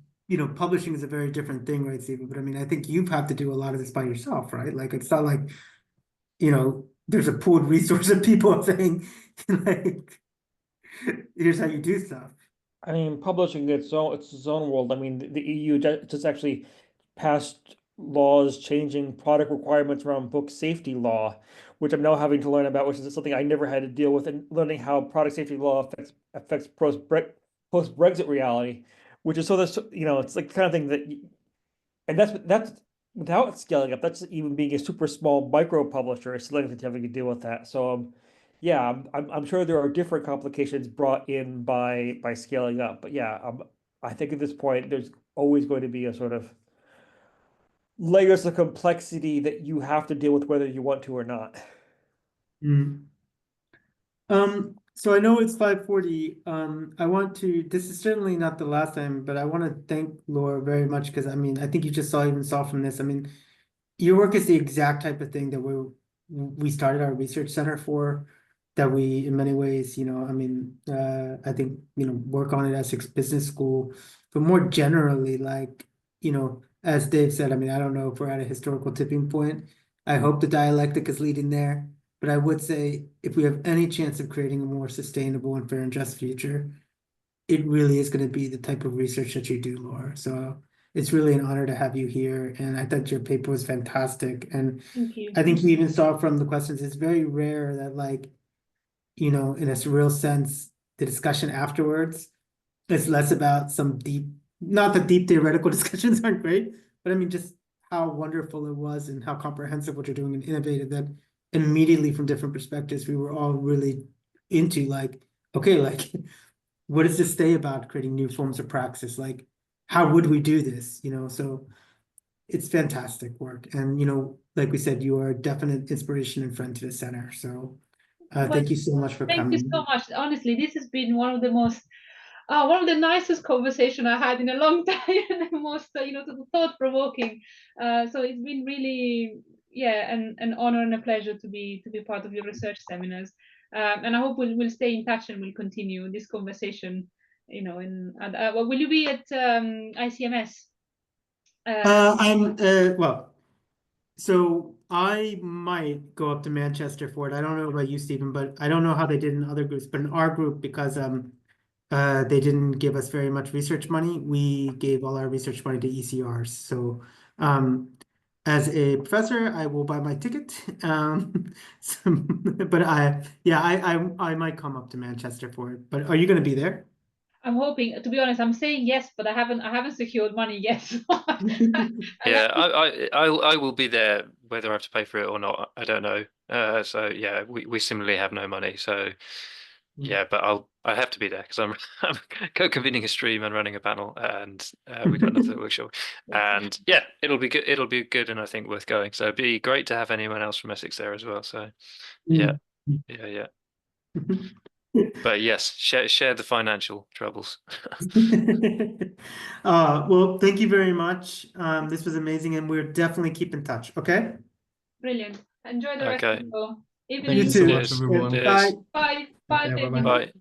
publishing is a very different thing, right, Stephen? But I mean, I think you've had to do a lot of this by yourself, right? Like, it's not like, there's a pooled resource of people saying, like, here's how you do stuff. I mean, publishing it's its own world. I mean, the EU just actually passed laws changing product requirements around book safety law, which I'm now having to learn about, which is something I never had to deal with, and learning how product safety law affects post-Brexit reality, which is so that's it's like the kind of thing that, and that's without scaling up. That's even being a super small micro publisher is still having to deal with that. So yeah, I'm sure there are different complications brought in by scaling up, but yeah, I think at this point there's always going to be a sort of layers of complexity that you have to deal with whether you want to or not. So I know it's 5:40. This is certainly not the last time, but I want to thank Laura very much, because I mean, I think you just saw from this. I mean, your work is the exact type of thing that we started our research center for. that we, in many ways, I mean, I think, work on at Essex Business School, but more generally, like, as Dave said, I mean, I don't know if we're at a historical tipping point. I hope the dialectic is leading there, but I would say if we have any chance of creating a more sustainable and fair and just future, it really is going to be the type of research that you do, Laura. So it's really an honor to have you here. And I thought your paper was fantastic. And Thank you. I think we even saw from the questions, it's very rare that, like, in a real sense, the discussion afterwards is less about some deep, not that deep theoretical discussions aren't great, but I mean, just how wonderful it was and how comprehensive what you're doing and innovative, that immediately from different perspectives, we were all really into, like, okay, like, what does this say about creating new forms of praxis? Like, how would we do this? So it's fantastic work. And, like we said, you are a definite inspiration and friend to the center. So thank you so much for Thank coming. you so much. Honestly, this has been one of the nicest conversation I had in a long time, and the most, thought-provoking. So it's been really, an honor and a pleasure to be part of your research seminars. And I hope we'll stay in touch and we'll continue this conversation. Will you be at ICMS? Well, so I might go up to Manchester for it. I don't know about you, Stephen, but I don't know how they did in other groups. But in our group, because they didn't give us very much research money, we gave all our research money to ECRs. So as a professor, I will buy my ticket. But I might come up to Manchester for it. But are you going to be there? I'm hoping. To be honest, I'm saying yes, but I haven't secured money yet. Yeah, I will be there whether I have to pay for it or not. I don't know. So yeah, we similarly have no money. So yeah, but I have to be there because I'm co-convening a stream and running a panel, and we got another workshop. And yeah, it'll be good. It'll be good, and I think worth going. So it'd be great to have anyone else from Essex there as well. So yeah. But yes, share the financial troubles. Well, thank you very much. This was amazing, and we'll definitely keep in touch. Okay. Brilliant. Enjoy the rest of your evening. Thank you so too. much, everyone. Cheers. Bye. Bye. Bye. Okay, Thank bye-bye. you. Bye.